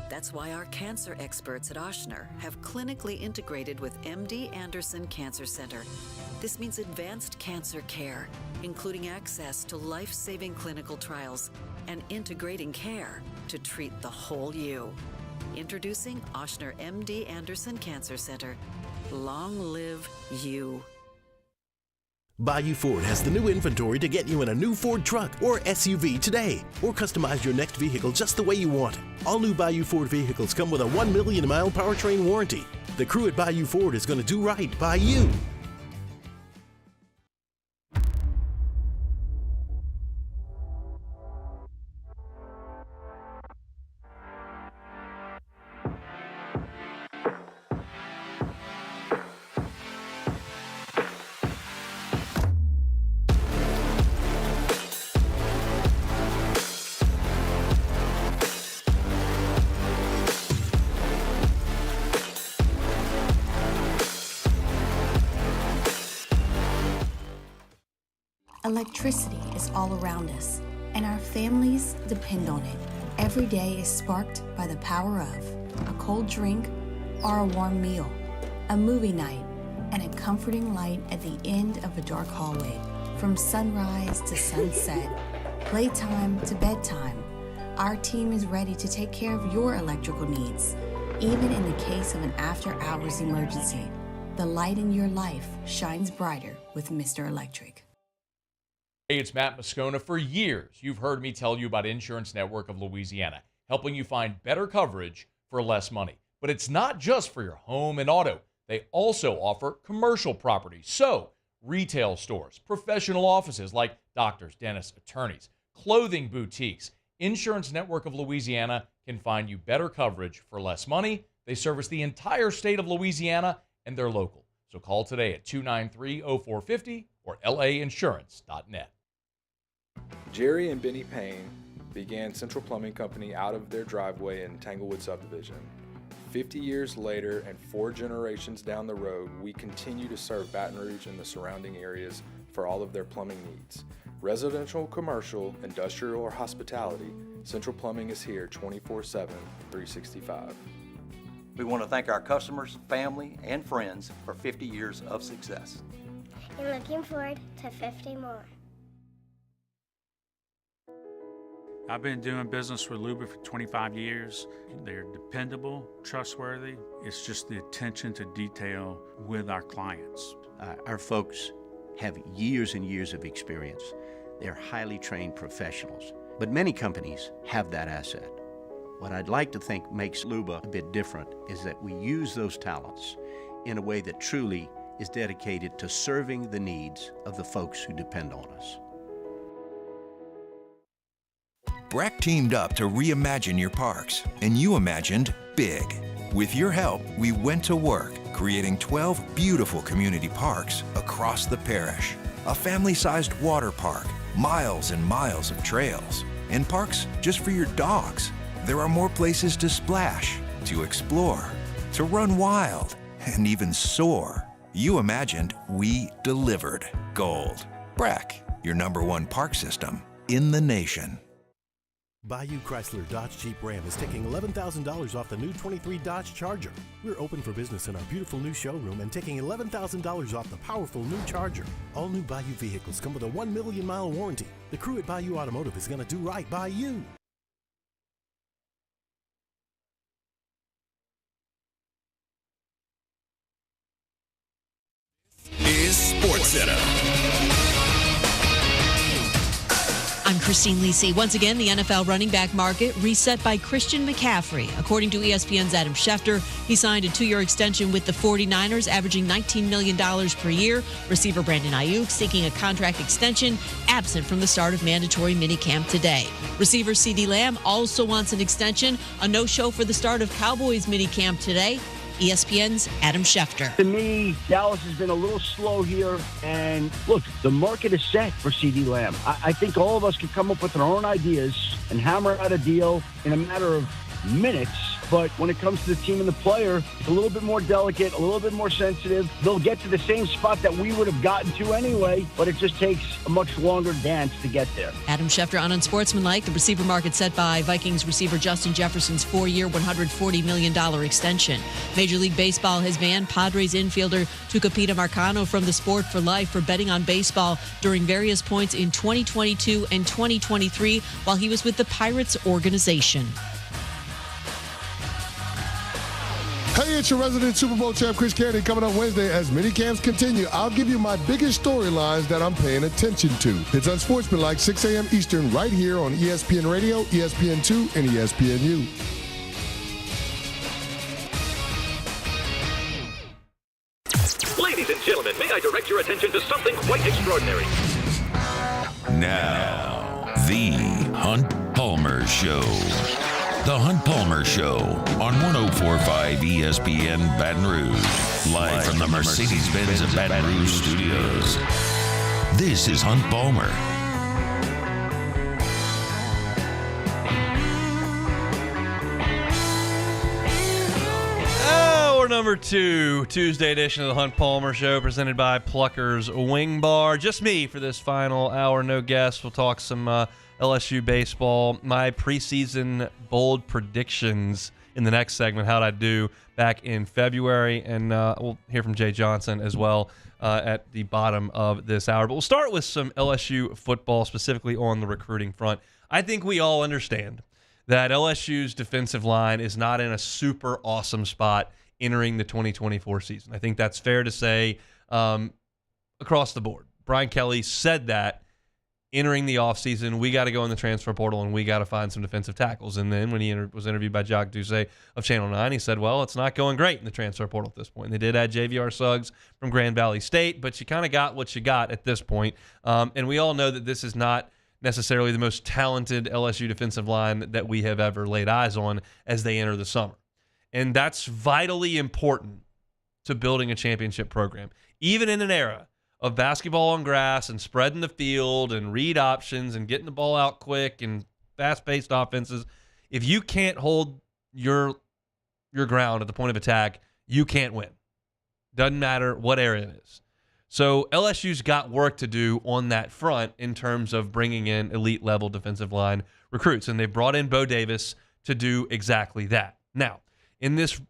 That's why our cancer experts at Ochsner have clinically integrated with MD Anderson Cancer Center. This means advanced cancer care, including access to life-saving clinical trials and integrating care to treat the whole you. Introducing Ochsner MD Anderson Cancer Center. Long live you. Bayou Ford has the new inventory to get you in a new Ford truck or SUV today, or customize your next vehicle just the way you want it. All new Bayou Ford vehicles come with a 1 million mile powertrain warranty. The crew at Bayou Ford is going to do right by you. Electricity is all around us, and our families depend on it. Every day is sparked by the power of a cold drink or a warm meal, a movie night, and a comforting light at the end of a dark hallway. From sunrise to sunset, playtime to bedtime, our team is ready to take care of your electrical needs. Even in the case of an after-hours emergency, the light in your life shines brighter with Mr. Electric. Hey, it's Matt Moscona. For years, you've heard me tell you about Insurance Network of Louisiana, helping you find better coverage for less money. But it's not just for your home and auto. They also offer commercial properties. So, retail stores, professional offices like doctors, dentists, attorneys, clothing boutiques. Insurance Network of Louisiana can find you better coverage for less money. They service the entire state of Louisiana, and they're local. So call today at 293-0450 or lainsurance.net. Jerry and Benny Payne began Central Plumbing Company out of their driveway in Tanglewood subdivision. 50 years later and 4 generations down the road, we continue to serve Baton Rouge and the surrounding areas for all of their plumbing needs. Residential, commercial, industrial, or hospitality, Central Plumbing is here 24/7, 365. We want to thank our customers, family, and friends for 50 years of success. And looking forward to 50 more. I've been doing business with Luba for 25 years. They're dependable, trustworthy. It's just the attention to detail with our clients. Our folks have years and years of experience. They're highly trained professionals, but many companies have that asset. What I'd like to think makes Luba a bit different is that we use those talents in a way that truly is dedicated to serving the needs of the folks who depend on us. Breck teamed up to reimagine your parks, and you imagined big. With your help, we went to work, creating 12 beautiful community parks across the parish. A family-sized water park, miles and miles of trails, and parks just for your dogs. There are more places to splash, to explore, to run wild, and even soar. You imagined, we delivered gold. Breck, your #1 park system in the nation. Bayou Chrysler Dodge Jeep Ram is taking $11,000 off the new 23 Dodge Charger. We're open for business in our beautiful new showroom and taking $11,000 off the powerful new Charger. All new Bayou vehicles come with a 1 million mile warranty. The crew at Bayou Automotive is going to do right by you. Is Sports Center. I'm Christine Lisi. Once again, the NFL running back market reset by Christian McCaffrey. According to ESPN's Adam Schefter, he signed a 2-year extension with the 49ers, averaging $19 million per year. Receiver Brandon Ayuk seeking a contract extension, absent from the start of mandatory minicamp today. Receiver CeeDee Lamb also wants an extension, a no-show for the start of Cowboys minicamp today. ESPN's Adam Schefter. To me, Dallas has been a little slow here. And look, the market is set for CeeDee Lamb. I think all of us can come up with our own ideas and hammer out a deal in a matter of minutes. But when it comes to the team and the player, it's a little bit more delicate, a little bit more sensitive. They'll get to the same spot that we would have gotten to anyway, but it just takes a much longer dance to get there. Adam Schefter on Unsportsmanlike, the receiver market set by Vikings receiver Justin Jefferson's 4-year, $140 million extension. Major League Baseball has banned Padres infielder Tucupita Marcano from the sport for life for betting on baseball during various points in 2022 and 2023 while he was with the Pirates organization. Hey, it's your resident Super Bowl champ, Chris Kennedy, coming up Wednesday as minicamps continue. I'll give you my biggest storylines that I'm paying attention to. It's Unsportsmanlike, 6 a.m. Eastern, right here on ESPN Radio, ESPN2, and ESPNU. Ladies and gentlemen, may I direct your attention to something quite extraordinary? Now, the Hunt Palmer Show. The Hunt Palmer Show on 104.5 ESPN Baton Rouge. Live from the Mercedes-Benz of Baton Rouge studios. This is Hunt Palmer. Hour number 2, Tuesday edition of the Hunt Palmer Show, presented by Plucker's Wing Bar. Just me for this final hour, no guests. We'll talk some LSU baseball, my preseason bold predictions in the next segment, how'd I do back in February, and we'll hear from Jay Johnson as well at the bottom of this hour. But we'll start with some LSU football, specifically on the recruiting front. I think we all understand that LSU's defensive line is not in a super awesome spot entering the 2024 season. I think that's fair to say across the board. Brian Kelly said that entering the offseason, we got to go in the transfer portal and we got to find some defensive tackles. And then when he was interviewed by Jock Ducey of Channel 9, he said, well, it's not going great in the transfer portal at this point. And they did add JVR Suggs from Grand Valley State, but you kind of got what you got at this point. And we all know that this is not necessarily the most talented LSU defensive line that we have ever laid eyes on as they enter the summer. And that's vitally important to building a championship program. Even in an era of basketball on grass and spreading the field and read options and getting the ball out quick and fast-paced offenses, if you can't hold your ground at the point of attack, you can't win. Doesn't matter what area it is. So LSU's got work to do on that front in terms of bringing in elite-level defensive line recruits, and they've brought in Bo Davis to do exactly that. Now, in this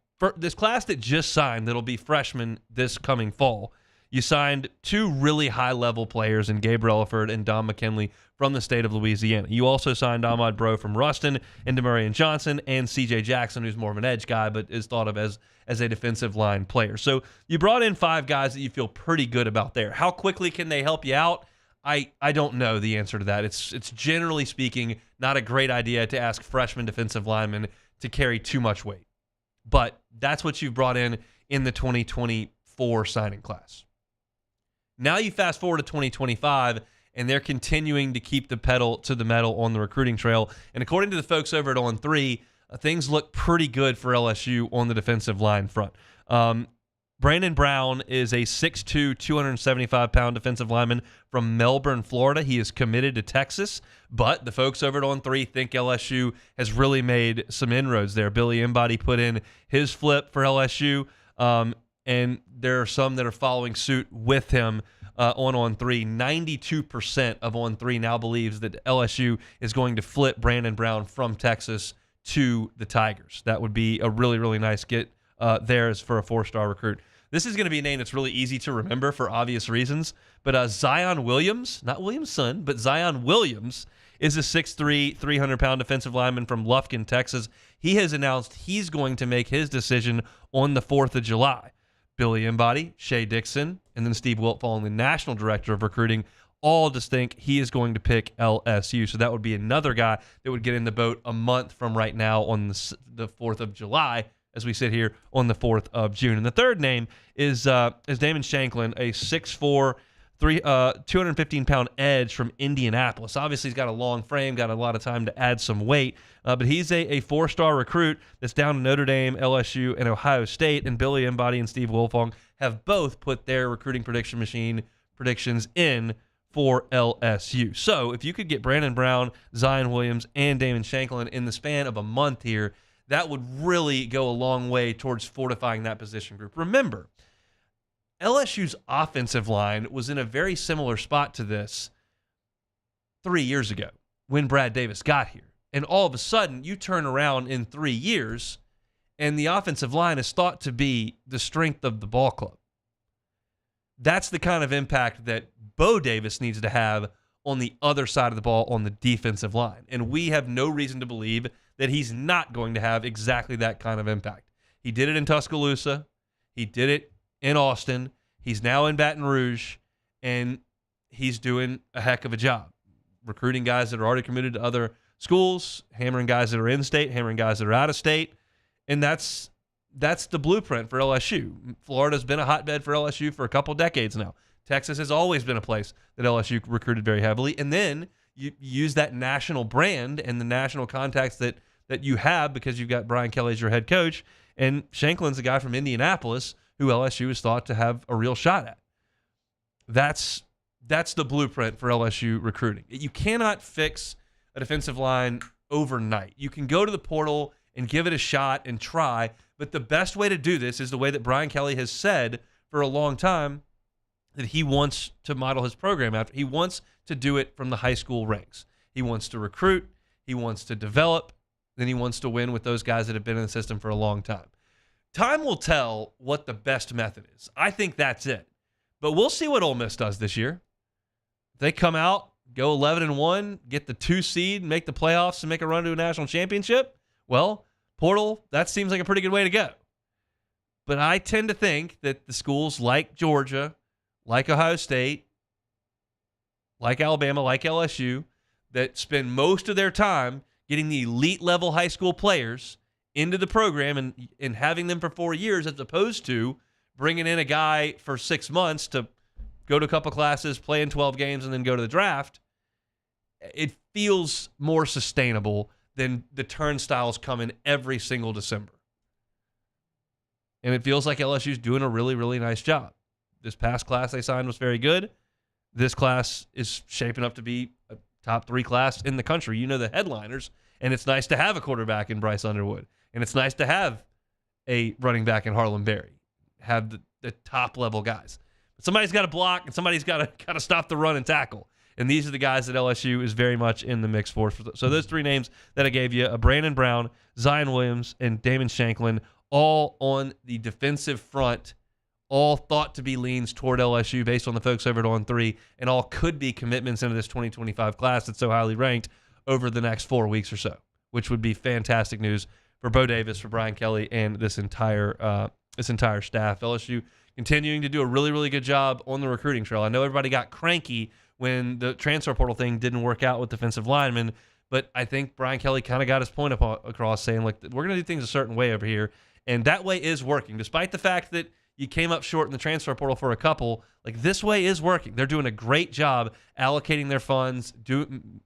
class that just signed, that'll be freshmen this coming fall, you signed 2 really high-level players in Gabe Relaford and Don McKinley from the state of Louisiana. You also signed Ahmad Bro from Ruston and Demarion Johnson and C.J. Jackson, who's more of an edge guy but is thought of as a defensive line player. So you brought in 5 guys that you feel pretty good about there. How quickly can they help you out? I don't know the answer to that. It's generally speaking not a great idea to ask freshman defensive linemen to carry too much weight. But that's what you've brought in the 2024 signing class. Now you fast forward to 2025, and they're continuing to keep the pedal to the metal on the recruiting trail. And according to the folks over at On 3, things look pretty good for LSU on the defensive line front. Brandon Brown is a 6'2", 275-pound defensive lineman from Melbourne, Florida. He is committed to Texas, but the folks over at On 3 think LSU has really made some inroads there. Billy Embody put in his flip for LSU, and there are some that are following suit with him on 3. 92% of On 3 now believes that LSU is going to flip Brandon Brown from Texas to the Tigers. That would be a really, really nice get there as for a 4-star recruit. This is going to be a name that's really easy to remember for obvious reasons, but Zion Williams, not Williamson, but Zion Williams is a 6'3", 300-pound defensive lineman from Lufkin, Texas. He has announced he's going to make his decision on the 4th of July. Billy Embody, Shea Dixon, and then Steve Wiltfall, the national director of recruiting, all just think he is going to pick LSU. So that would be another guy that would get in the boat a month from right now on the 4th of July, as we sit here on the 4th of June. And the third name is Damon Shanklin, a 6'4", 215-pound edge from Indianapolis. Obviously, he's got a long frame, got a lot of time to add some weight, but he's a 4-star recruit that's down to Notre Dame, LSU, and Ohio State, and Billy Embody and Steve Wilfong have both put their recruiting prediction machine predictions in for LSU. So if you could get Brandon Brown, Zion Williams, and Damon Shanklin in the span of a month here, that would really go a long way towards fortifying that position group. Remember, LSU's offensive line was in a very similar spot to this 3 years ago when Brad Davis got here. And all of a sudden, you turn around in 3 years, and the offensive line is thought to be the strength of the ball club. That's the kind of impact that Bo Davis needs to have on the other side of the ball on the defensive line. And we have no reason to believe that he's not going to have exactly that kind of impact. He did it in Tuscaloosa. He did it in Austin. He's now in Baton Rouge, and he's doing a heck of a job recruiting guys that are already committed to other schools, hammering guys that are in state, hammering guys that are out of state, and that's the blueprint for LSU. Florida's been a hotbed for LSU for a couple decades now. Texas has always been a place that LSU recruited very heavily, and then you use that national brand and the national contacts that you have because you've got Brian Kelly as your head coach, and Shanklin's a guy from Indianapolis who LSU is thought to have a real shot at. That's the blueprint for LSU recruiting. You cannot fix a defensive line overnight. You can go to the portal and give it a shot and try, but the best way to do this is the way that Brian Kelly has said for a long time that he wants to model his program after. He wants to do it from the high school ranks. He wants to recruit, he wants to develop, then he wants to win with those guys that have been in the system for a long time. Time will tell what the best method is. I think that's it. But we'll see what Ole Miss does this year. If they come out, go 11-1, get the 2 seed, make the playoffs, and make a run to a national championship, well, portal, that seems like a pretty good way to go. But I tend to think that the schools like Georgia, like Ohio State, like Alabama, like LSU, that spend most of their time getting the elite level high school players into the program and having them for 4 years, as opposed to bringing in a guy for 6 months to go to a couple classes, play in 12 games, and then go to the draft. It feels more sustainable than the turnstiles coming every single December. And it feels like LSU's doing a really, really nice job. This past class they signed was very good. This class is shaping up to be a top 3 class in the country. You know the headliners, and it's nice to have a quarterback in Bryce Underwood. And it's nice to have a running back in Harlem Berry, have the top-level guys. But somebody's got to block, and somebody's got to stop the run and tackle. And these are the guys that LSU is very much in the mix for. So those 3 names that I gave you, Brandon Brown, Zion Williams, and Damon Shanklin, all on the defensive front, all thought to be leans toward LSU based on the folks over at On 3, and all could be commitments into this 2025 class that's so highly ranked over the next 4 weeks or so, which would be fantastic news for Bo Davis, for Brian Kelly, and this entire staff. LSU continuing to do a really, really good job on the recruiting trail. I know everybody got cranky when the transfer portal thing didn't work out with defensive linemen, but I think Brian Kelly kind of got his point across, saying, like, we're going to do things a certain way over here, and that way is working, despite the fact that You came up short in the transfer portal for a couple. Like, this way is working. They're doing a great job allocating their funds,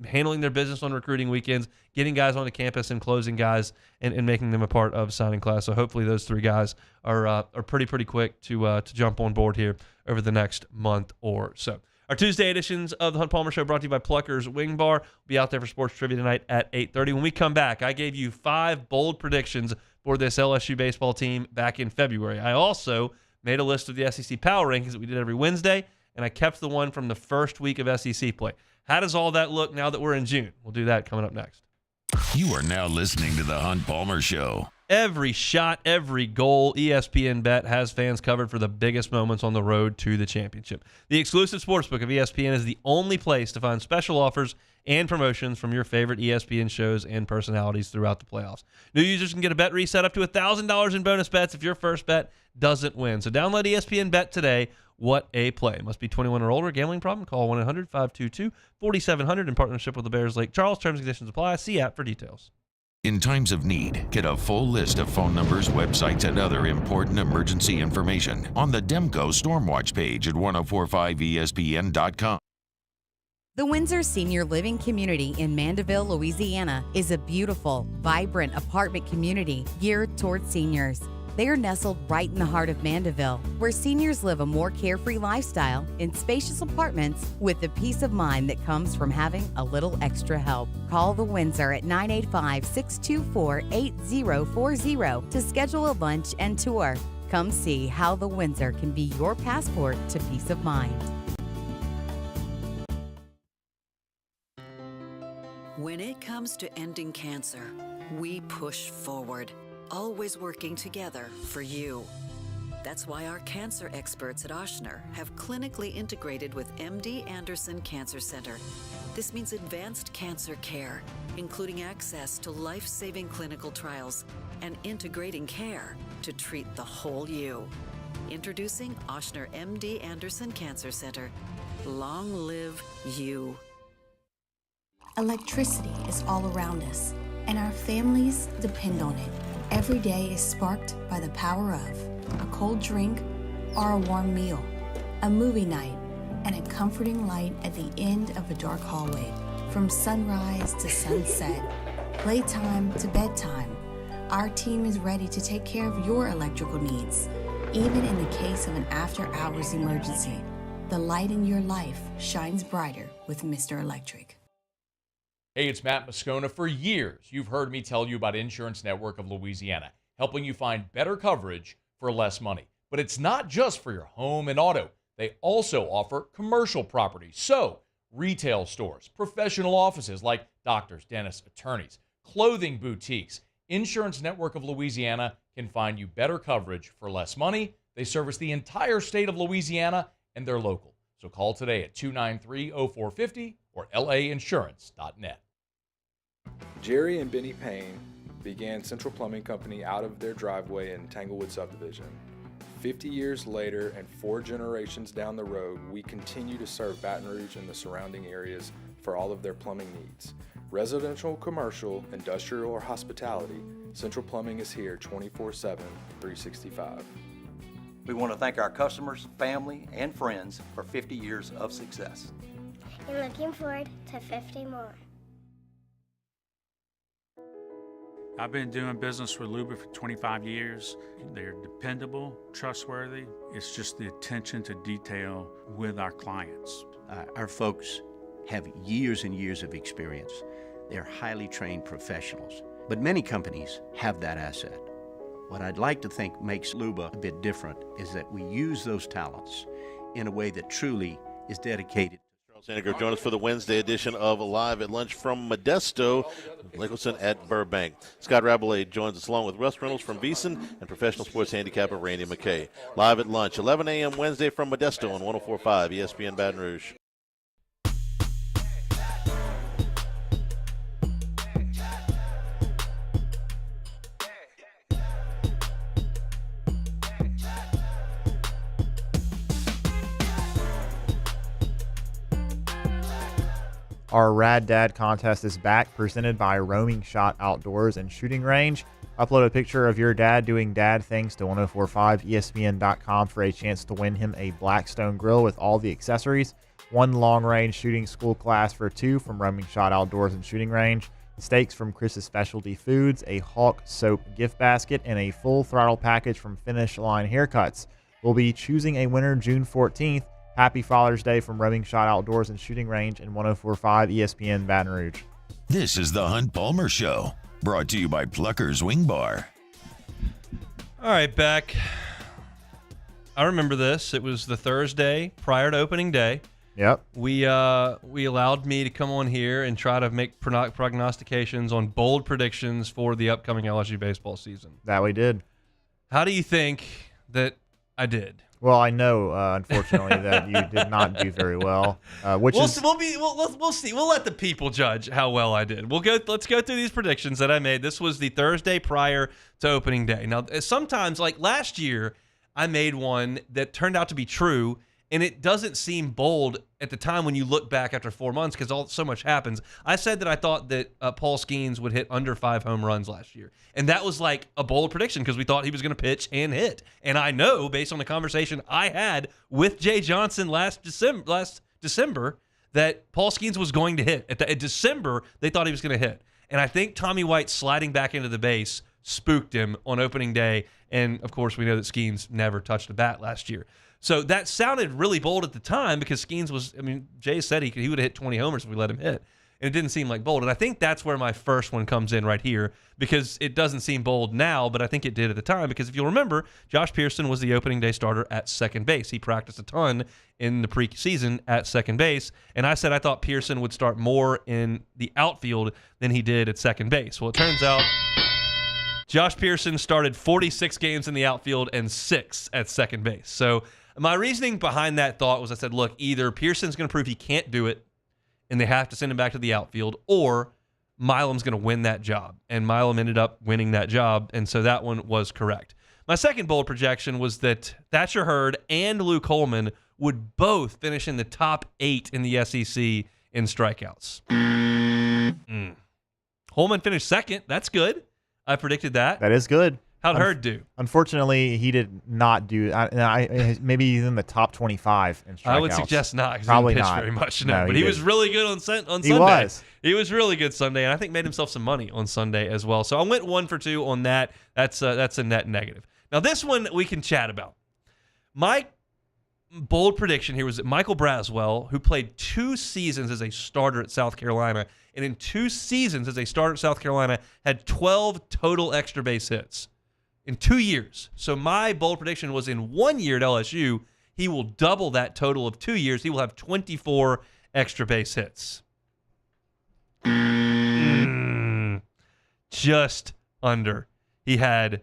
handling their business on recruiting weekends, getting guys onto campus and closing guys and making them a part of signing class. So hopefully those three guys are pretty quick to jump on board here over the next month or so. Our Tuesday editions of the Hunt Palmer Show brought to you by Plucker's Wing Bar. We'll be out there for sports trivia tonight at 8:30. When we come back, I gave you 5 bold predictions for this LSU baseball team back in February. I also made a list of the SEC Power Rankings that we did every Wednesday, and I kept the one from the first week of SEC play. How does all that look now that we're in June? We'll do that coming up next. You are now listening to the Hunt Palmer Show. Every shot, every goal, ESPN Bet has fans covered for the biggest moments on the road to the championship. The exclusive sportsbook of ESPN is the only place to find special offers and promotions from your favorite ESPN shows and personalities throughout the playoffs. New users can get a bet reset up to $1,000 in bonus bets if your first bet doesn't win. So download ESPN Bet today. What a play. Must be 21 or older. Gambling problem? Call 1-800-522-4700 in partnership with the Bears Lake Charles. Terms and conditions apply. See app for details. In times of need, get a full list of phone numbers, websites, and other important emergency information on the Demco Stormwatch page at 1045ESPN.com. The Windsor Senior Living Community in Mandeville, Louisiana is a beautiful, vibrant apartment community geared toward seniors. They are nestled right in the heart of Mandeville, where seniors live a more carefree lifestyle in spacious apartments with the peace of mind that comes from having a little extra help. Call the Windsor at 985-624-8040 to schedule a lunch and tour. Come see how the Windsor can be your passport to peace of mind. When it comes to ending cancer, we push forward, always working together for you. That's why our cancer experts at Ochsner have clinically integrated with MD Anderson Cancer Center. This means advanced cancer care, including access to life-saving clinical trials and integrating care to treat the whole you. Introducing Ochsner MD Anderson Cancer Center. Long live you. Electricity is all around us, and our families depend on it. Every day is sparked by the power of a cold drink or a warm meal, a movie night, and a comforting light at the end of a dark hallway. From sunrise to sunset, playtime to bedtime, our team is ready to take care of your electrical needs. Even in the case of an after-hours emergency, the light in your life shines brighter with Mr. Electric. Hey, it's Matt Moscona. For years, you've heard me tell you about Insurance Network of Louisiana, helping you find better coverage for less money. But it's not just for your home and auto. They also offer commercial property. So, retail stores, professional offices like doctors, dentists, attorneys, clothing boutiques. Insurance Network of Louisiana can find you better coverage for less money. They service the entire state of Louisiana, and they're local. So call today at 293-0450 or lainsurance.net. Jerry and Benny Payne began Central Plumbing Company out of their driveway in Tanglewood Subdivision. 50 years later and 4 generations down the road, we continue to serve Baton Rouge and the surrounding areas for all of their plumbing needs. Residential, commercial, industrial, or hospitality, Central Plumbing is here 24/7, 365. We want to thank our customers, family, and friends for 50 years of success. And looking forward to 50 more. I've been doing business with Luba for 25 years. They're dependable, trustworthy. It's just the attention to detail with our clients. Our folks have years and years of experience. They're highly trained professionals. But many companies have that asset. What I'd like to think makes Luba a bit different is that we use those talents in a way that truly is dedicated. Sandiger, join us for the Wednesday edition of Live at Lunch from Modesto, Nicholson at Burbank. Scott Rabelais joins us along with Russ Reynolds from Beeson and professional sports handicapper Randy McKay. Live at Lunch, 11 a.m. Wednesday from Modesto on 104.5 ESPN Baton Rouge. Our Rad Dad contest is back, presented by Roaming Shot Outdoors and Shooting Range. Upload a picture of your dad doing dad things to 1045ESPN.com for a chance to win him a Blackstone grill with all the accessories, 1 long-range shooting school class for 2 from Roaming Shot Outdoors and Shooting Range, steaks from Chris's Specialty Foods, a Hawk Soap gift basket, and a full throttle package from Finish Line Haircuts. We'll be choosing a winner June 14th. Happy Father's Day from Roaming Shot Outdoors and Shooting Range and 1045 ESPN Baton Rouge. This is the Hunt Palmer Show, brought to you by Plucker's Wing Bar. All right, Beck. I remember this. It was the Thursday prior to opening day. Yep. We allowed me to come on here and try to make prognostications on bold predictions for the upcoming LSU baseball season. That we did. How do you think that I did? Well, I know, unfortunately, that you did not do very well. We'll see. We'll let the people judge how well I did. Let's go through these predictions that I made. This was the Thursday prior to opening day. Now, sometimes, like last year, I made one that turned out to be true, and it doesn't seem bold at the time when you look back after 4 months because so much happens. I said that I thought that Paul Skeens would hit under 5 home runs last year. And that was like a bold prediction because we thought he was going to pitch and hit. And I know, based on the conversation I had with Jay Johnson last December, that Paul Skeens was going to hit. In December, they thought he was going to hit. And I think Tommy White sliding back into the base spooked him on opening day. And, of course, we know that Skeens never touched a bat last year. So that sounded really bold at the time because Skeens Jay said he would have hit 20 homers if we let him hit. And it didn't seem like bold. And I think that's where my first one comes in right here because it doesn't seem bold now, but I think it did at the time because if you'll remember, Josh Pearson was the opening day starter at second base. He practiced a ton in the preseason at second base. And I said I thought Pearson would start more in the outfield than he did at second base. Well, it turns out Josh Pearson started 46 games in the outfield and 6 at second base. So my reasoning behind that thought was I said, look, either Pearson's going to prove he can't do it and they have to send him back to the outfield, or Milam's going to win that job. And Milam ended up winning that job, and so that one was correct. My second bold projection was that Thatcher Hurd and Lou Coleman would both finish in the top 8 in the SEC in strikeouts. Coleman finished second. That's good. I predicted that. That is good. How'd Hurd do? Unfortunately, he did not do. Maybe he's in the top 25 in strikeouts. I would suggest not because he didn't pitch very much. No, but he was really good on Sunday. He was really good Sunday, and I think made himself some money on Sunday as well. So I went 1 for 2 on that. That's a net negative. Now this one we can chat about. My bold prediction here was that Michael Braswell, who played 2 seasons as a starter at South Carolina, and in 2 seasons as a starter at South Carolina, had 12 total extra base hits. In 2 years. So my bold prediction was in 1 year at LSU, he will double that total of 2 years. He will have 24 extra base hits. Just under. He had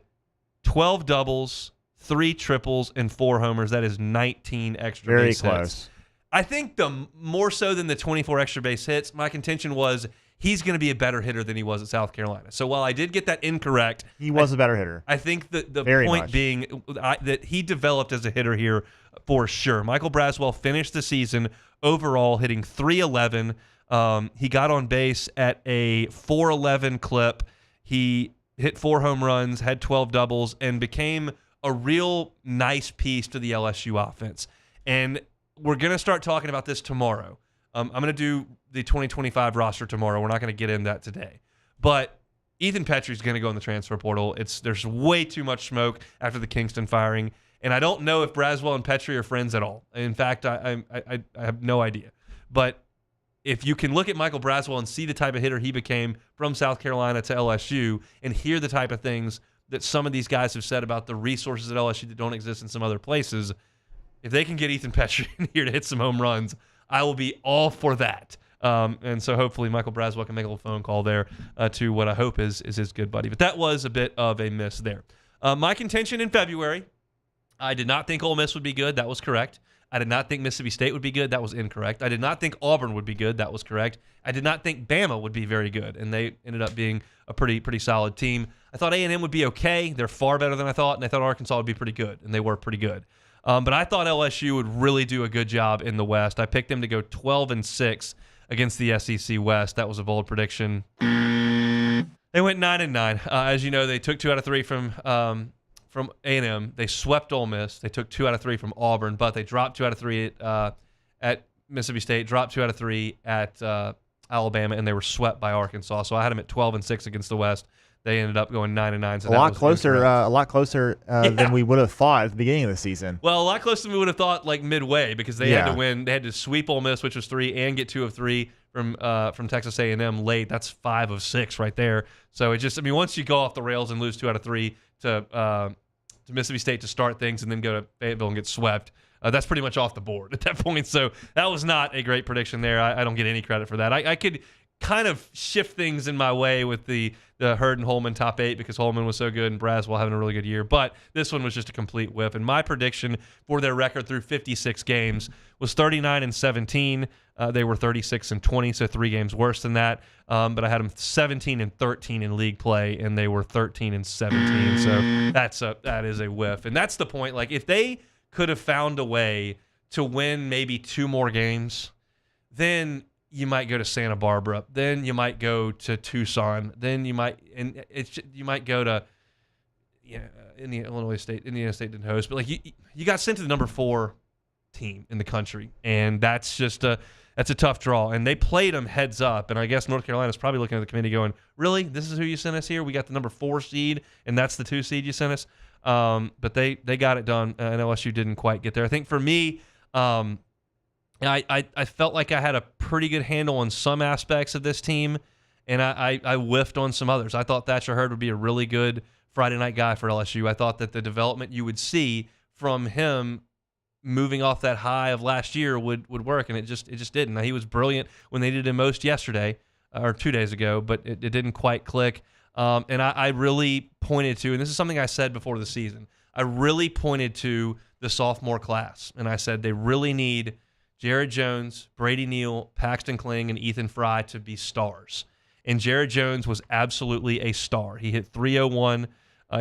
12 doubles, 3 triples, and 4 homers. That is 19 extra base hits. Very close. I think the more so than the 24 extra base hits, my contention was he's going to be a better hitter than he was at South Carolina. So while I did get that incorrect, he was a better hitter. I think the point being that he developed as a hitter here for sure. Michael Braswell finished the season overall hitting .311. He got on base at a .411 clip. He hit 4 home runs, had 12 doubles, and became a real nice piece to the LSU offense. And we're going to start talking about this tomorrow. I'm going to do the 2025 roster tomorrow. We're not going to get in that today. But Ethan Petrie's going to go in the transfer portal. There's way too much smoke after the Kingston firing. And I don't know if Braswell and Petrie are friends at all. In fact, I have no idea. But if you can look at Michael Braswell and see the type of hitter he became from South Carolina to LSU and hear the type of things that some of these guys have said about the resources at LSU that don't exist in some other places, if they can get Ethan Petrie in here to hit some home runs, I will be all for that. And so hopefully Michael Braswell can make a little phone call there to what I hope is his good buddy. But that was a bit of a miss there. My contention in February, I did not think Ole Miss would be good. That was correct. I did not think Mississippi State would be good. That was incorrect. I did not think Auburn would be good. That was correct. I did not think Bama would be very good, and they ended up being a pretty solid team. I thought A&M would be okay. They're far better than I thought, and I thought Arkansas would be pretty good, and they were pretty good. But I thought LSU would really do a good job in the West. I picked them to go 12-6 against the SEC West. That was a bold prediction. They went 9-9. As you know, they took 2 out of 3 from A&M. They swept Ole Miss. They took 2 out of 3 from Auburn, but they dropped 2 out of 3 at Mississippi State, dropped 2 out of 3 at Alabama, and they were swept by Arkansas. So I had them at 12-6 against the West. They ended up going 9-9. So a lot closer than we would have thought at the beginning of the season. Well, a lot closer than we would have thought, like midway, because they had to win. They had to sweep Ole Miss, which was 3, and get 2 of 3 from Texas A&M late. That's 5 of 6 right there. So it just, once you go off the rails and lose 2 out of 3 to Mississippi State to start things, and then go to Fayetteville and get swept, that's pretty much off the board at that point. So that was not a great prediction there. I don't get any credit for that. I could kind of shift things in my way with the Hurd and Holman top 8 because Holman was so good and Braswell having a really good year. But this one was just a complete whiff. And my prediction for their record through 56 games was 39-17. They were 36-20, so 3 games worse than that. But I had them 17-13 in league play, and they were 13-17. So that is a whiff. And that's the point. Like, if they could have found a way to win maybe 2 more games, then you might go to Santa Barbara. Then you might go to Tucson. Then you might go to Indiana State didn't host, but like you got sent to the number 4 team in the country, and that's just that's a tough draw. And they played them heads up, and I guess North Carolina's probably looking at the committee going, really, this is who you sent us here? We got the number 4 seed, and that's the 2 seed you sent us. But they got it done, and LSU didn't quite get there. I think for me, I felt like I had a pretty good handle on some aspects of this team, and I whiffed on some others. I thought Thatcher Hurd would be a really good Friday night guy for LSU. I thought that the development you would see from him moving off that high of last year would work, and it just didn't. Now, he was brilliant when they did him most yesterday or 2 days ago, but it didn't quite click. And I really pointed to, and this is something I said before the season, I really pointed to the sophomore class, and I said they really need Jared Jones, Brady Neal, Paxton Kling, and Ethan Fry to be stars. And Jared Jones was absolutely a star. He hit .301.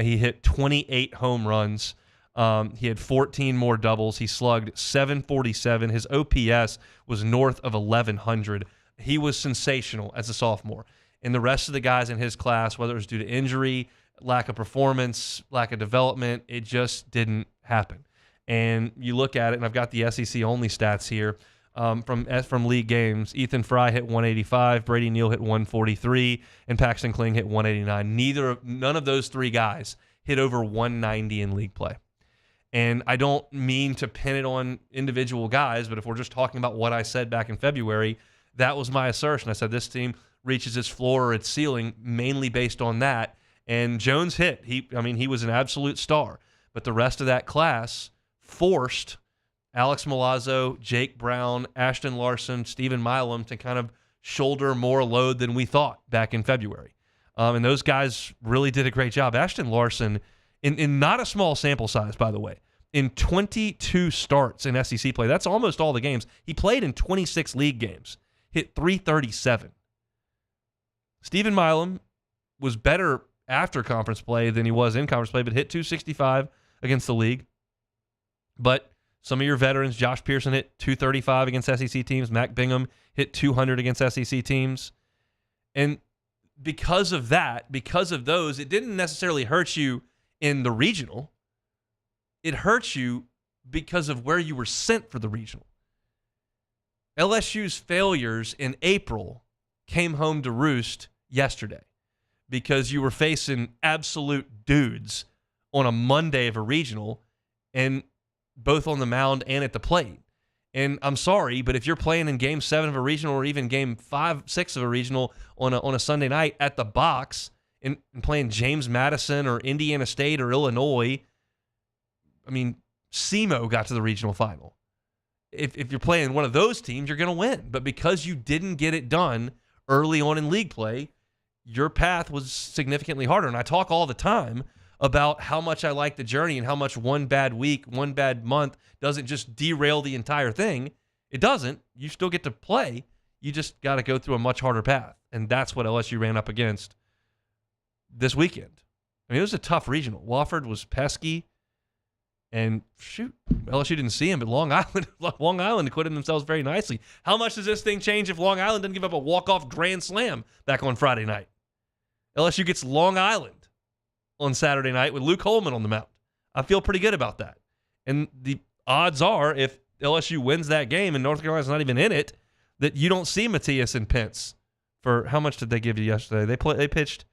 He hit 28 home runs. He had 14 more doubles. He slugged .747. His OPS was north of 1,100. He was sensational as a sophomore. And the rest of the guys in his class, whether it was due to injury, lack of performance, lack of development, it just didn't happen. And you look at it, and I've got the SEC-only stats here from league games. Ethan Fry hit 185, Brady Neal hit 143, and Paxton Kling hit 189. None of those 3 guys hit over 190 in league play. And I don't mean to pin it on individual guys, but if we're just talking about what I said back in February, that was my assertion. I said this team reaches its floor or its ceiling mainly based on that. And Jones hit. He was an absolute star. But the rest of that class forced Alex Milazzo, Jake Brown, Ashton Larson, Stephen Milam to kind of shoulder more load than we thought back in February. And those guys really did a great job. Ashton Larson, in not a small sample size, by the way, in 22 starts in SEC play, that's almost all the games. He played in 26 league games, hit .337. Stephen Milam was better after conference play than he was in conference play, but hit .265 against the league. But some of your veterans, Josh Pearson hit .235 against SEC teams. Mac Bingham hit .200 against SEC teams. And because of that, because of those, it didn't necessarily hurt you in the regional. It hurt you because of where you were sent for the regional. LSU's failures in April came home to roost yesterday because you were facing absolute dudes on a Monday of a regional, and both on the mound and at the plate. And I'm sorry, but if you're playing in Game 7 of a regional or even Game 5, 6 of a regional on a Sunday night at the box and playing James Madison or Indiana State or Illinois, SEMO got to the regional final. If you're playing one of those teams, you're going to win. But because you didn't get it done early on in league play, your path was significantly harder. And I talk all the time about how much I like the journey and how much one bad week, one bad month doesn't just derail the entire thing. It doesn't. You still get to play. You just got to go through a much harder path. And that's what LSU ran up against this weekend. It was a tough regional. Wofford was pesky. And shoot, LSU didn't see him, but Long Island acquitted themselves very nicely. How much does this thing change if Long Island doesn't give up a walk-off grand slam back on Friday night? LSU gets Long Island on Saturday night with Luke Holman on the mound. I feel pretty good about that. And the odds are, if LSU wins that game and North Carolina's not even in it, that you don't see Matias and Pence for how much did they give you yesterday? They pitched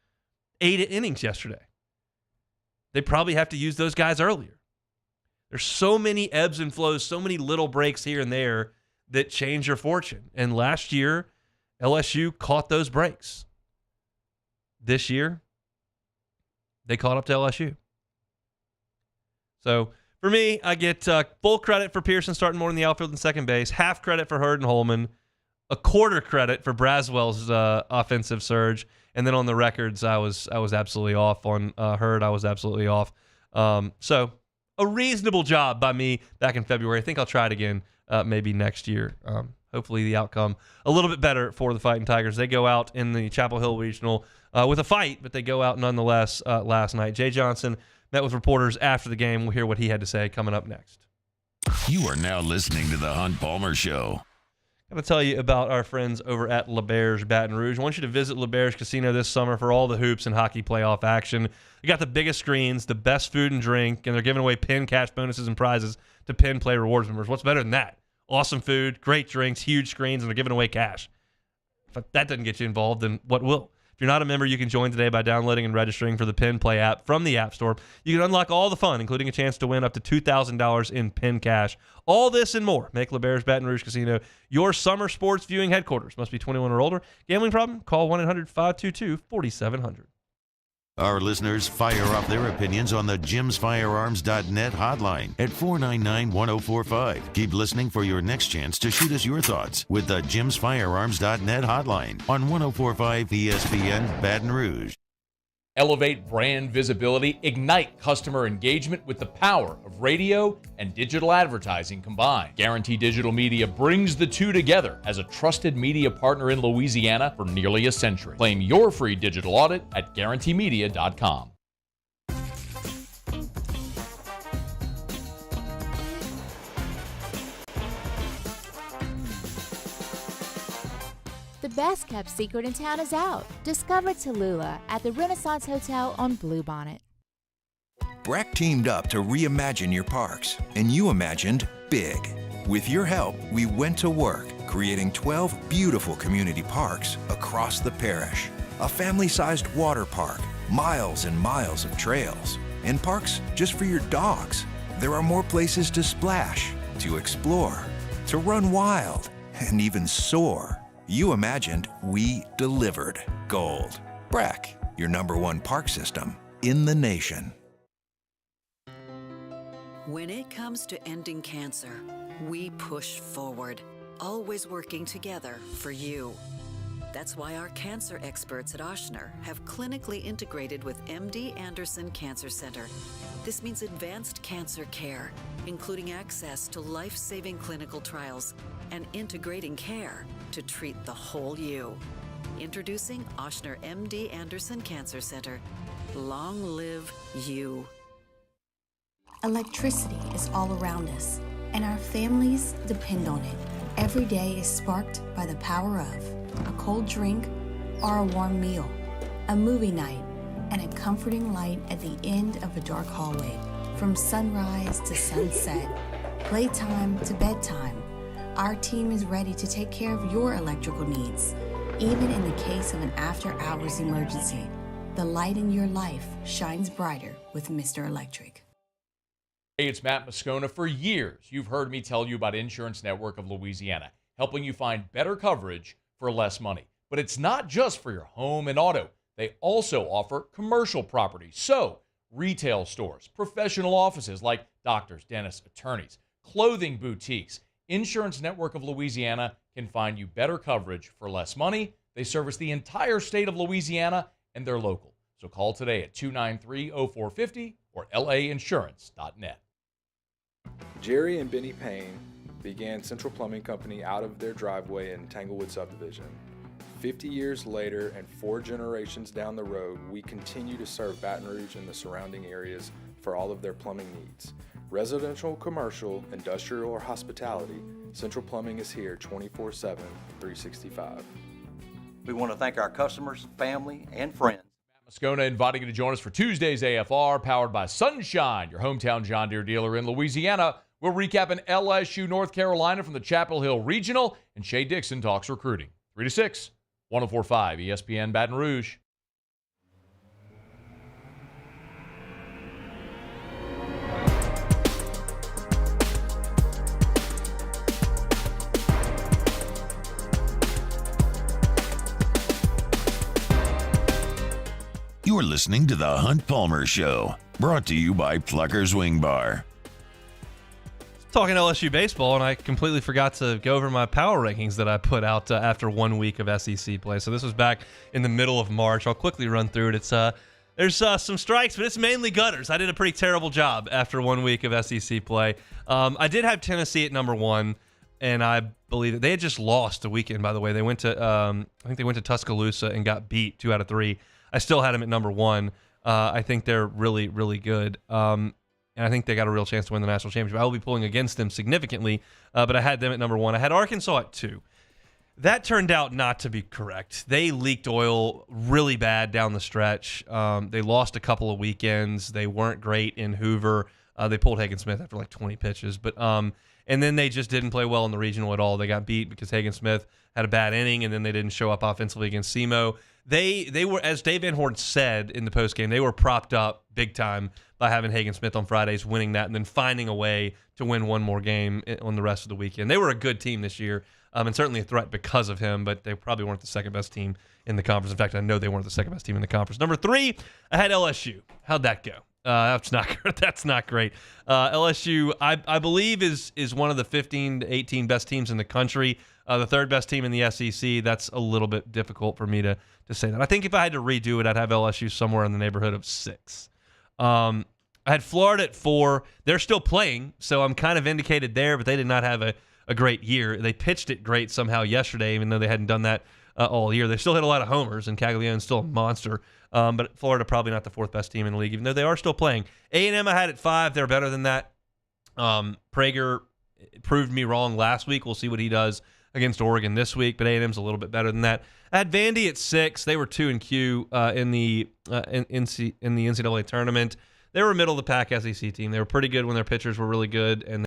8 innings yesterday. They probably have to use those guys earlier. There's so many ebbs and flows, so many little breaks here and there that change your fortune. And last year, LSU caught those breaks. This year, they caught up to LSU. So for me, I get full credit for Pearson starting more in the outfield and second base, half credit for Hurd and Holman, a quarter credit for Braswell's offensive surge, and then on the records, I was absolutely off on Hurd. I was absolutely off. So a reasonable job by me back in February. I think I'll try it again maybe next year. Hopefully the outcome a little bit better for the Fighting Tigers. They go out in the Chapel Hill Regional with a fight, but they go out nonetheless last night. Jay Johnson met with reporters after the game. We'll hear what he had to say coming up next. You are now listening to the Hunt Palmer Show. I'm going to tell you about our friends over at LeBear's Baton Rouge. I want you to visit LeBear's Casino this summer for all the hoops and hockey playoff action. They got the biggest screens, the best food and drink, and they're giving away PIN cash bonuses and prizes to PIN Play Rewards members. What's better than that? Awesome food, great drinks, huge screens, and they're giving away cash. If that doesn't get you involved, then what will? If you're not a member, you can join today by downloading and registering for the PIN Play app from the App Store. You can unlock all the fun, including a chance to win up to $2,000 in PIN cash. All this and more make LeBear's Baton Rouge Casino your summer sports viewing headquarters. Must be 21 or older. Gambling problem? Call 1-800-522-4700. Our listeners fire off their opinions on the jimsfirearms.net hotline at 499-1045. Keep listening for your next chance to shoot us your thoughts with the jimsfirearms.net hotline on 1045 ESPN Baton Rouge. Elevate brand visibility, ignite customer engagement with the power of radio and digital advertising combined. Guarantee Digital Media brings the two together as a trusted media partner in Louisiana for nearly a century. Claim your free digital audit at guaranteemedia.com. The best kept secret in town is out. Discover Tallulah at the Renaissance Hotel on Bluebonnet. Breck teamed up to reimagine your parks, and you imagined big. With your help, we went to work, creating 12 beautiful community parks across the parish. A family-sized water park, miles and miles of trails, and parks just for your dogs. There are more places to splash, to explore, to run wild, and even soar. You imagined, we delivered. Gold. Breck, your #1 park system in the nation. When it comes to ending cancer, we push forward, always working together for you. That's why our cancer experts at Ochsner have clinically integrated with MD Anderson Cancer Center. This means advanced cancer care, including access to life-saving clinical trials and integrating care to treat the whole you. Introducing Ochsner MD Anderson Cancer Center. Long live you. Electricity is all around us, and our families depend on it. Every day is sparked by the power of a cold drink or a warm meal, a movie night, and a comforting light at the end of a dark hallway. From sunrise to sunset, playtime to bedtime, our team is ready to take care of your electrical needs. Even in the case of an after-hours emergency, the light in your life shines brighter with Mr. Electric. Hey, it's Matt Moscona. For years, you've heard me tell you about Insurance Network of Louisiana, helping you find better coverage for less money. But it's not just for your home and auto. They also offer commercial property. So, retail stores, professional offices like doctors, dentists, attorneys, clothing boutiques. Insurance Network of Louisiana can find you better coverage for less money. They service the entire state of Louisiana, and they're local. So call today at 293-0450 or lainsurance.net. Jerry and Benny Payne began Central Plumbing Company out of their driveway in Tanglewood subdivision. 50 years later and 4 generations down the road, we continue to serve Baton Rouge and the surrounding areas for all of their plumbing needs. Residential, commercial, industrial, or hospitality, Central Plumbing is here 24/7, 365. We want to thank our customers, family, and friends. Moscona inviting you to join us for Tuesday's AFR, powered by Sunshine, your hometown John Deere dealer in Louisiana. We'll recap an LSU North Carolina from the Chapel Hill Regional, and Shay Dixon talks recruiting. 3 to 6, 104.5 ESPN Baton Rouge. You're listening to The Hunt Palmer Show, brought to you by Plucker's Wing Bar. Talking LSU baseball, and I completely forgot to go over my power rankings that I put out after 1 week of SEC play. So this was back in the middle of March. I'll quickly run through it. There's some strikes, but it's mainly gutters. I did a pretty terrible job after 1 week of SEC play. I did have Tennessee at number 1, and I believe that they had just lost a weekend. By the way, they went to I think they went to Tuscaloosa and got beat 2 out of 3. I still had them at number 1. I think they're really, really good. And I think they got a real chance to win the national championship. I will be pulling against them significantly, but I had them at number 1. I had Arkansas at 2. That turned out not to be correct. They leaked oil really bad down the stretch. They lost a couple of weekends. They weren't great in Hoover. They pulled Hagen Smith after like 20 pitches. And then they just didn't play well in the regional at all. They got beat because Hagen Smith had a bad inning, and then they didn't show up offensively against SEMO. They were, as Dave Van Horn said in the postgame, they were propped up big time by having Hagen Smith on Fridays, winning that, and then finding a way to win one more game on the rest of the weekend. They were a good team this year, and certainly a threat because of him, but they probably weren't the second-best team in the conference. In fact, I know they weren't the second-best team in the conference. Number 3, I had LSU. How'd that go? That's not great. LSU, I believe, is one of the 15 to 18 best teams in the country. The third best team in the SEC. That's a little bit difficult for me to say that. I think if I had to redo it, I'd have LSU somewhere in the neighborhood of 6. I had Florida at 4. They're still playing, so I'm kind of indicated there, but they did not have a great year. They pitched it great somehow yesterday, even though they hadn't done that all year. They still hit a lot of homers, and Caglianone's still a monster. But Florida probably not the 4th best team in the league, even though they are still playing. A&M I had at 5. They're better than that. Prager proved me wrong last week. We'll see what he does against Oregon this week, but A&M's a little bit better than that. I had Vandy at 6. They were 2-Q in the NCAA tournament. They were a middle of the pack SEC team. They were pretty good when their pitchers were really good, and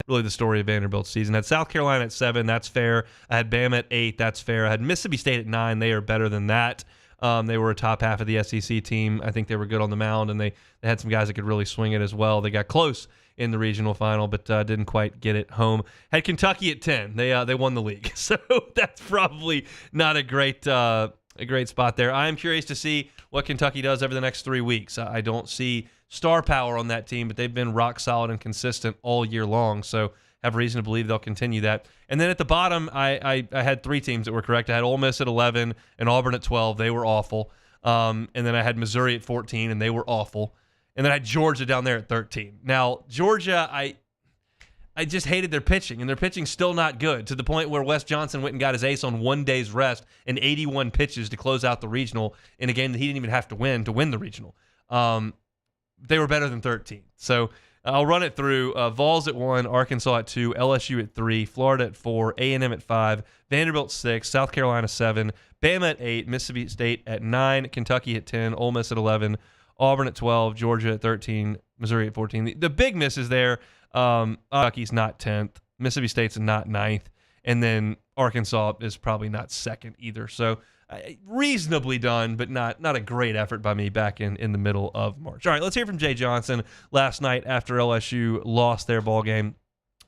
really the story of Vanderbilt's season. I had South Carolina at 7. That's fair. I had Bama at 8. That's fair. I had Mississippi State at 9. They are better than that. They were a top half of the SEC team. I think they were good on the mound, and they had some guys that could really swing it as well. They got close in the regional final, but didn't quite get it home. Had Kentucky at 10. They won the league, so that's probably not a great spot there. I am curious to see what Kentucky does over the next 3 weeks. I don't see star power on that team, but they've been rock solid and consistent all year long, so have reason to believe they'll continue that. And then at the bottom, I had 3 teams that were correct. I had Ole Miss at 11 and Auburn at 12. They were awful. And then I had Missouri at 14, and they were awful. And then I had Georgia down there at 13. Now, Georgia, I just hated their pitching, and their pitching's still not good, to the point where Wes Johnson went and got his ace on 1 day's rest and 81 pitches to close out the regional in a game that he didn't even have to win the regional. They were better than 13. So I'll run it through. Vols at 1, Arkansas at 2, LSU at 3, Florida at 4, A&M at 5, Vanderbilt 6, South Carolina 7, Bama at 8, Mississippi State at 9, Kentucky at 10, Ole Miss at 11, Auburn at 12, Georgia at 13, Missouri at 14. The big misses there. Kentucky's not 10th, Mississippi State's not 9th, and then Arkansas is probably not 2nd either. So reasonably done, but not a great effort by me back in the middle of March. All right, let's hear from Jay Johnson last night after LSU lost their ball game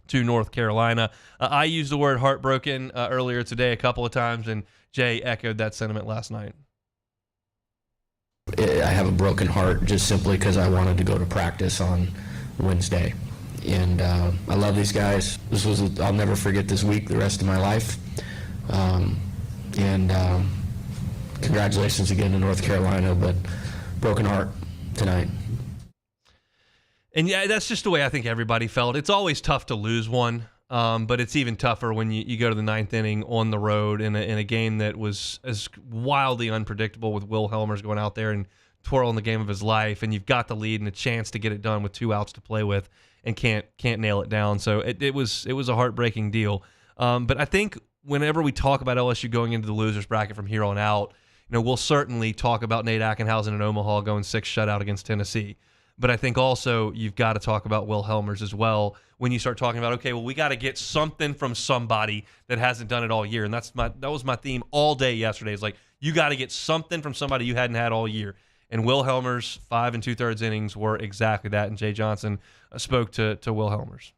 to North Carolina. I used the word heartbroken earlier today a couple of times, and Jay echoed that sentiment last night. I have a broken heart just simply because I wanted to go to practice on Wednesday. And I love these guys. I'll never forget this week the rest of my life. Congratulations again to North Carolina, but broken heart tonight. And yeah, that's just the way I think everybody felt. It's always tough to lose one, but it's even tougher when you go to the 9th inning on the road in a game that was as wildly unpredictable, with Will Helmers going out there and twirling the game of his life, and you've got the lead and a chance to get it done with 2 outs to play with, and can't nail it down. So it was a heartbreaking deal. But I think whenever we talk about LSU going into the losers bracket from here on out, we'll certainly talk about Nate Ackenhausen in Omaha going 6 shutout against Tennessee. But I think also you've got to talk about Will Helmers as well when you start talking about, okay, well, we got to get something from somebody that hasn't done it all year. And that was my theme all day yesterday. It's like, you got to get something from somebody you hadn't had all year. And Will Helmers' 5 2/3 innings were exactly that. And Jay Johnson spoke to Will Helmers.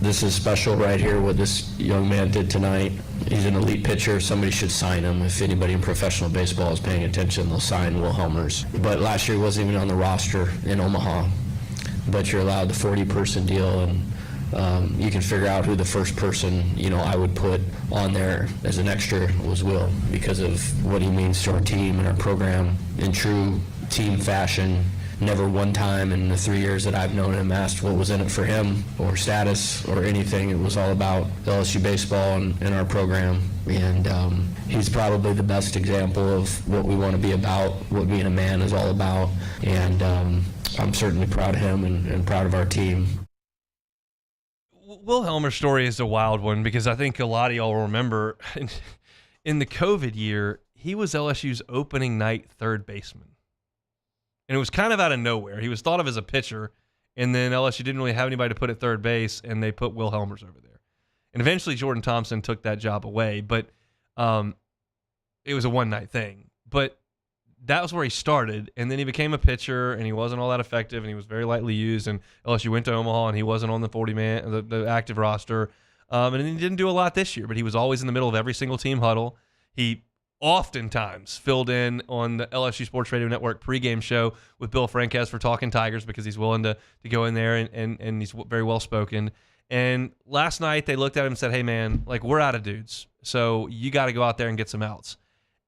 This is special right here, what this young man did tonight. He's an elite pitcher. Somebody should sign him. If anybody in professional baseball is paying attention, they'll sign Will Helmers. But last year he wasn't even on the roster in Omaha. But you're allowed the 40-person deal, and you can figure out who the first person, I would put on there as an extra was Will, because of what he means to our team and our program in true team fashion. Never one time in the 3 years that I've known him asked what was in it for him or status or anything. It was all about LSU baseball and our program. And he's probably the best example of what we want to be about, what being a man is all about. And I'm certainly proud of him and proud of our team. Will Helmer's story is a wild one because I think a lot of y'all will remember in the COVID year, he was LSU's opening night third baseman. And it was kind of out of nowhere. He was thought of as a pitcher, and then LSU didn't really have anybody to put at third base, and they put Will Helmers over there. And eventually Jordan Thompson took that job away, but it was a one-night thing. But that was where he started, and then he became a pitcher, and he wasn't all that effective, and he was very lightly used, and LSU went to Omaha, and he wasn't on the 40-man, the active roster. And he didn't do a lot this year, but he was always in the middle of every single team huddle. He oftentimes filled in on the LSU Sports Radio Network pregame show with Bill Franques for Talking Tigers because he's willing to go in there and he's very well spoken. And last night they looked at him and said, hey man, like, we're out of dudes, so you got to go out there and get some outs.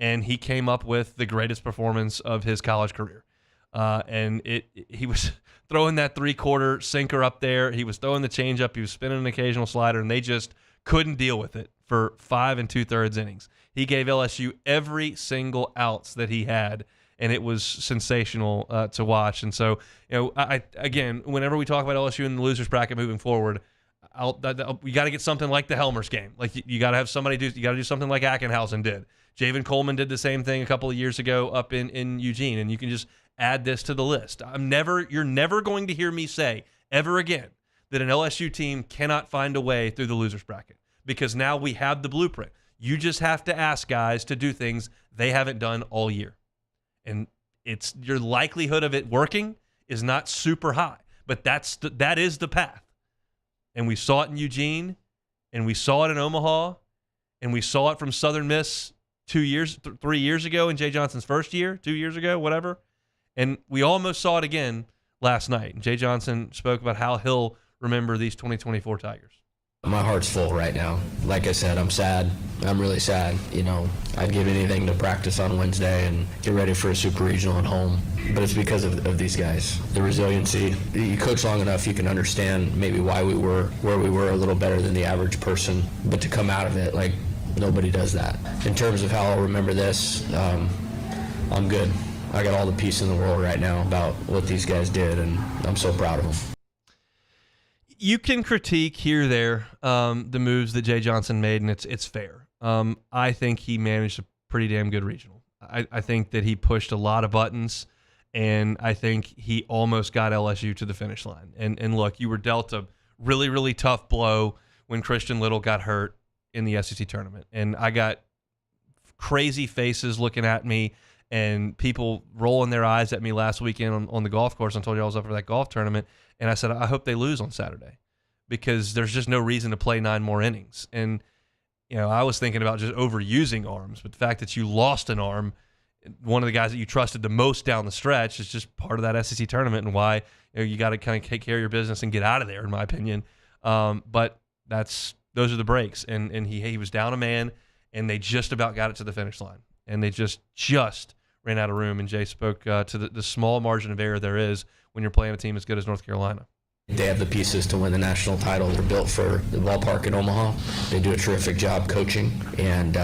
And he came up with the greatest performance of his college career. And he was throwing that 3/4 sinker up there. He was throwing the changeup. He was spinning an occasional slider, and they just couldn't deal with it for 5 2/3 innings. He gave LSU every single outs that he had, and it was sensational to watch. And so, I again, whenever we talk about LSU in the losers bracket moving forward, you got to get something like the Helmers game. Like you got to have somebody you got to do something like Ackenhausen did. Javen Coleman did the same thing a couple of years ago up in Eugene, and you can just add this to the list. You're never going to hear me say ever again that an LSU team cannot find a way through the losers bracket, because now we have the blueprint. You just have to ask guys to do things they haven't done all year. And your likelihood of it working is not super high, but that is the path. And we saw it in Eugene, and we saw it in Omaha, and we saw it from Southern Miss 3 years ago in Jay Johnson's first year, 2 years ago, whatever. And we almost saw it again last night. And Jay Johnson spoke about how he'll remember these 2024 Tigers. My heart's full right now. Like I said, I'm sad. I'm really sad. I'd give anything to practice on Wednesday and get ready for a super regional at home. But it's because of these guys. The resiliency. You coach long enough, you can understand maybe why we were where we were, a little better than the average person. But to come out of it, like, nobody does that. In terms of how I'll remember this, I'm good. I got all the peace in the world right now about what these guys did, and I'm so proud of them. You can critique here or there the moves that Jay Johnson made, and it's fair. I think he managed a pretty damn good regional. I think that he pushed a lot of buttons, and I think he almost got LSU to the finish line. And look, you were dealt a really, really tough blow when Christian Little got hurt in the SEC tournament. And I got crazy faces looking at me and people rolling their eyes at me last weekend on the golf course. I told you I was up for that golf tournament. And I said, I hope they lose on Saturday because there's just no reason to play 9 more innings. And, I was thinking about just overusing arms, but the fact that you lost an arm, one of the guys that you trusted the most down the stretch, is just part of that SEC tournament and why you got to kind of take care of your business and get out of there, in my opinion. But those are the breaks. And he was down a man, and they just about got it to the finish line. And they just ran out of room. And Jay spoke to the small margin of error there is when you're playing a team as good as North Carolina. They have the pieces to win the national title. They're built for the ballpark in Omaha. They do a terrific job coaching, and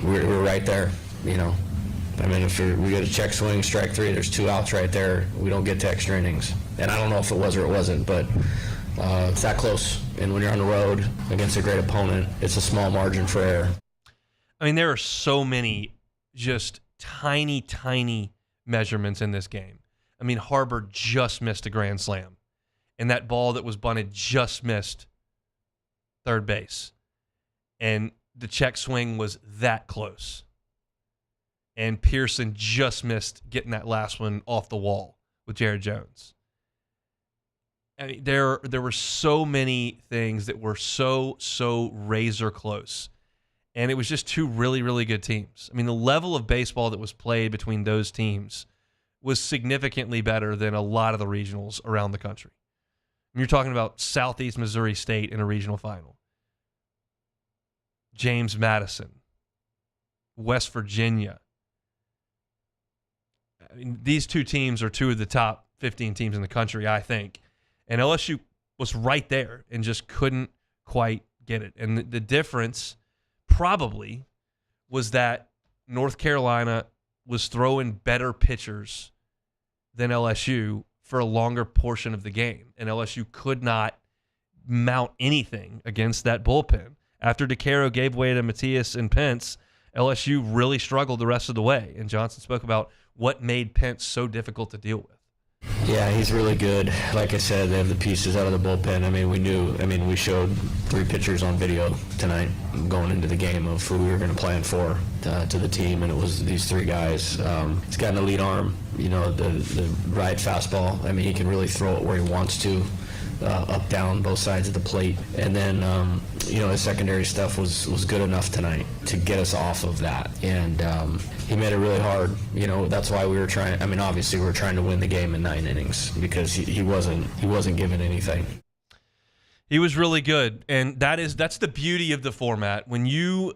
we're right there. If we get a check swing, strike 3, there's 2 outs right there. We don't get to extra innings. And I don't know if it was or it wasn't, but it's that close. And when you're on the road against a great opponent, it's a small margin for error. There are so many just tiny, tiny measurements in this game. I mean, Harbor just missed a grand slam, and that ball that was bunted just missed third base, and the check swing was that close. And Pearson just missed getting that last one off the wall with Jared Jones. I mean, there were so many things that were so razor close. And it was just two really, really good teams. I mean, the level of baseball that was played between those teams was significantly better than a lot of the regionals around the country. And you're talking about Southeast Missouri State in a regional final. James Madison. West Virginia. I mean, these two teams are two of the top 15 teams in the country, I think. And LSU was right there and just couldn't quite get it. And the difference probably was that North Carolina was throwing better pitchers than LSU for a longer portion of the game. And LSU could not mount anything against that bullpen. After DeCaro gave way to Matias and Pence, LSU really struggled the rest of the way. And Johnson spoke about what made Pence so difficult to deal with. Yeah, he's really good. Like I said, they have the pieces out of the bullpen. I mean, we showed 3 pitchers on video tonight going into the game of who we were going to plan for to the team, and it was these 3 guys. He's got an elite arm, the right fastball. I mean, he can really throw it where he wants to, up, down, both sides of the plate. And then, his secondary stuff was good enough tonight to get us off of that. And he made it really hard. That's why we were trying. I mean, obviously we were trying to win the game in 9 innings because he wasn't given anything. He was really good, and that's the beauty of the format. When you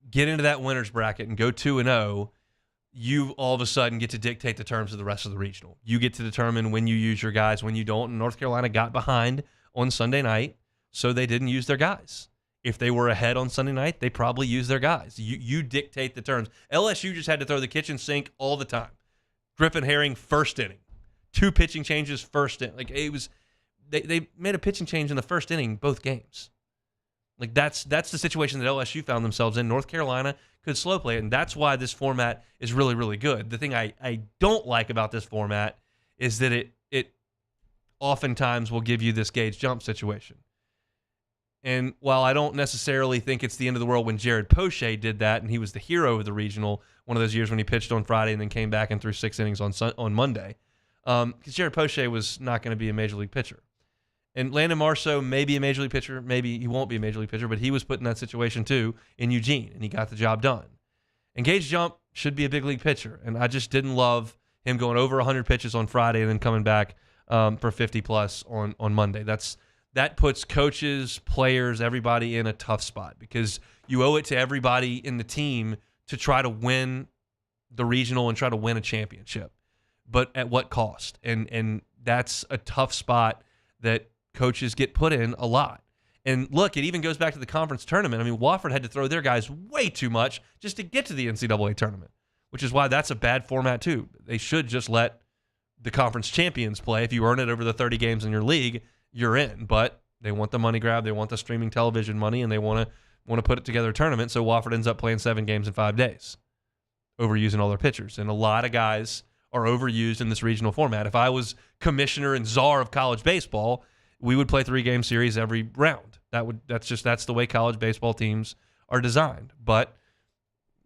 get into that winner's bracket and go 2-0, you all of a sudden get to dictate the terms of the rest of the regional. You get to determine when you use your guys, when you don't. And North Carolina got behind on Sunday night, so they didn't use their guys. If they were ahead on Sunday night, they probably used their guys. You dictate the terms. LSU just had to throw the kitchen sink all the time. Griffin Herring, first inning. 2 pitching changes, first inning. Like, it was, they made a pitching change in the first inning both games. Like, that's the situation that LSU found themselves in. North Carolina could slow play it, and that's why this format is really, really good. The thing I don't like about this format is that it oftentimes will give you this gauge jump situation. And while I don't necessarily think it's the end of the world when Jared Poche did that, and he was the hero of the regional one of those years when he pitched on Friday and then came back and threw 6 innings on Monday, because Jared Poche was not going to be a major league pitcher. And Landon Marceau may be a major league pitcher, maybe he won't be a major league pitcher, but he was put in that situation too in Eugene, and he got the job done. And Gage Jump should be a big league pitcher, and I just didn't love him going over 100 pitches on Friday and then coming back for 50-plus on Monday. That puts coaches, players, everybody in a tough spot because you owe it to everybody in the team to try to win the regional and try to win a championship. But at what cost? And that's a tough spot that coaches get put in a lot. And look, it even goes back to the conference tournament. I mean, Wofford had to throw their guys way too much just to get to the NCAA tournament, which is why that's a bad format too. They should just let the conference champions play. If you earn it over the 30 games in your league, you're in. But they want the money grab, they want the streaming television money, and they want to put it together a tournament. So Wofford ends up playing 7 games in 5 days, overusing all their pitchers. And a lot of guys are overused in this regional format. If I was commissioner and czar of college baseball, we would play 3-game series every round. That's the way college baseball teams are designed. But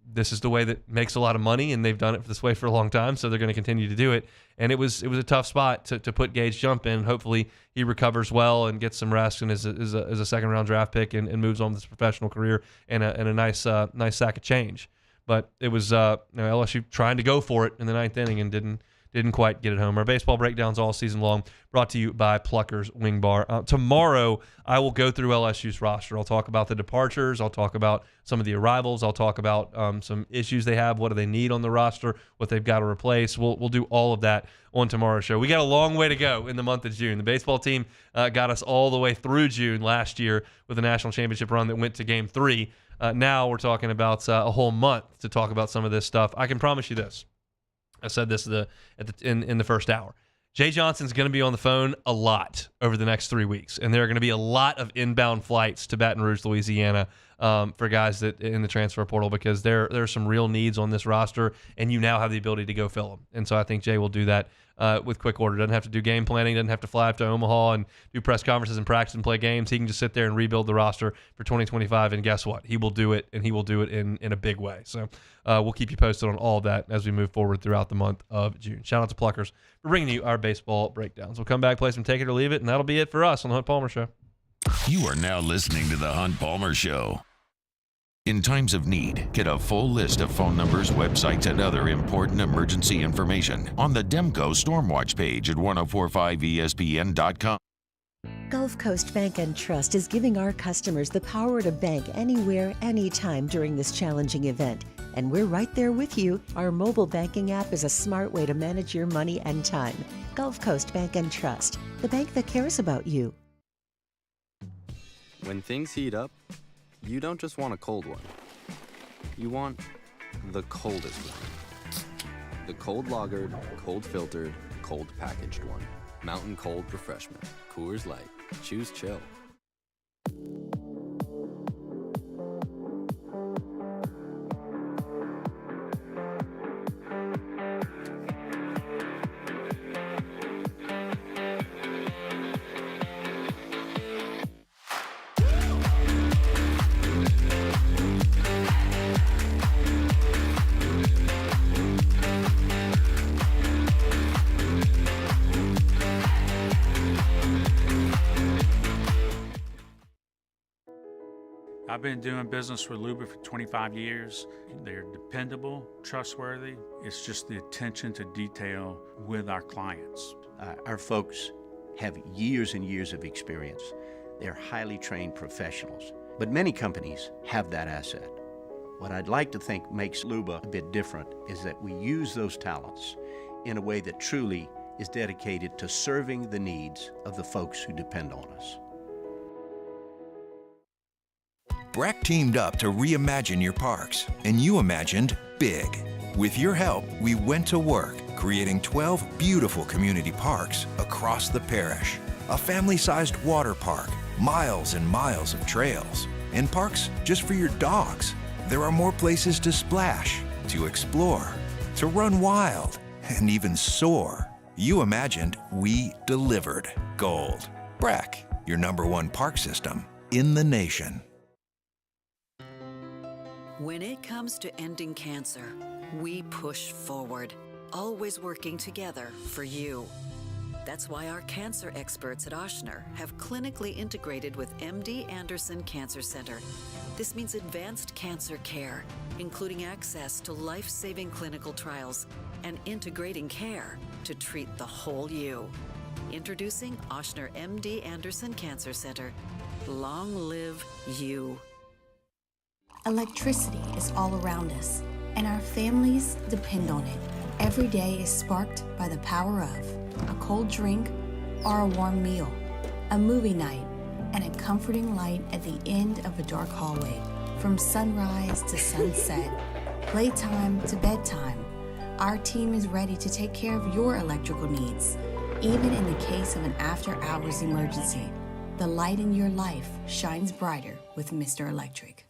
this is the way that makes a lot of money, and they've done it this way for a long time, so they're going to continue to do it. And it was a tough spot to put Gage Jump in. Hopefully he recovers well and gets some rest and is a second-round draft pick and moves on with his professional career and a nice sack of change. But it was LSU trying to go for it in the 9th inning and didn't quite get it home. Our baseball breakdowns all season long brought to you by Plucker's Wing Bar. Tomorrow, I will go through LSU's roster. I'll talk about the departures. I'll talk about some of the arrivals. I'll talk about some issues they have. What do they need on the roster? What they've got to replace. We'll do all of that on tomorrow's show. We got a long way to go in the month of June. The baseball team got us all the way through June last year with a national championship run that went to Game 3. Now we're talking about a whole month to talk about some of this stuff. I can promise you this. I said this in the first hour. Jay Johnson's going to be on the phone a lot over the next 3 weeks, and there are going to be a lot of inbound flights to Baton Rouge, Louisiana for guys that in the transfer portal, because there are some real needs on this roster, and you now have the ability to go fill them. And so I think Jay will do that with quick order. Doesn't have to do game planning, doesn't have to fly up to Omaha and do press conferences and practice and play games. He can just sit there and rebuild the roster for 2025, and guess what? He will do it, and he will do it in a big way. So we'll keep you posted on all of that as we move forward throughout the month of June. Shout out to Pluckers for bringing you our baseball breakdowns. We'll come back, play some Take It or Leave It, and that'll be it for us on the Hunt Palmer Show. You are now listening to the Hunt Palmer Show. In times of need, get a full list of phone numbers, websites, and other important emergency information on the Demco Stormwatch page at 1045ESPN.com. Gulf Coast Bank and Trust is giving our customers the power to bank anywhere, anytime during this challenging event. And we're right there with you. Our mobile banking app is a smart way to manage your money and time. Gulf Coast Bank and Trust, the bank that cares about you. When things heat up, you don't just want a cold one. You want the coldest one. The cold lagered, cold filtered, cold packaged one. Mountain Cold Refreshment. Coors Light. Choose chill. I've been doing business with Luba for 25 years. They're dependable, trustworthy. It's just the attention to detail with our clients. Our folks have years and years of experience. They're highly trained professionals. But many companies have that asset. What I'd like to think makes Luba a bit different is that we use those talents in a way that truly is dedicated to serving the needs of the folks who depend on us. Breck teamed up to reimagine your parks, and you imagined big. With your help, we went to work, creating 12 beautiful community parks across the parish. A family-sized water park, miles and miles of trails, and parks just for your dogs. There are more places to splash, to explore, to run wild, and even soar. You imagined, we delivered gold. Breck, your #1 park system in the nation. When it comes to ending cancer, we push forward, always working together for you. That's why our cancer experts at Ochsner have clinically integrated with MD Anderson Cancer Center. This means advanced cancer care, including access to life-saving clinical trials and integrating care to treat the whole you. Introducing Ochsner MD Anderson Cancer Center. Long live you. Electricity is all around us, and our families depend on it. Every day is sparked by the power of a cold drink or a warm meal, a movie night, and a comforting light at the end of a dark hallway. From sunrise to sunset, playtime to bedtime, our team is ready to take care of your electrical needs, even in the case of an after-hours emergency. The light in your life shines brighter with Mr. Electric.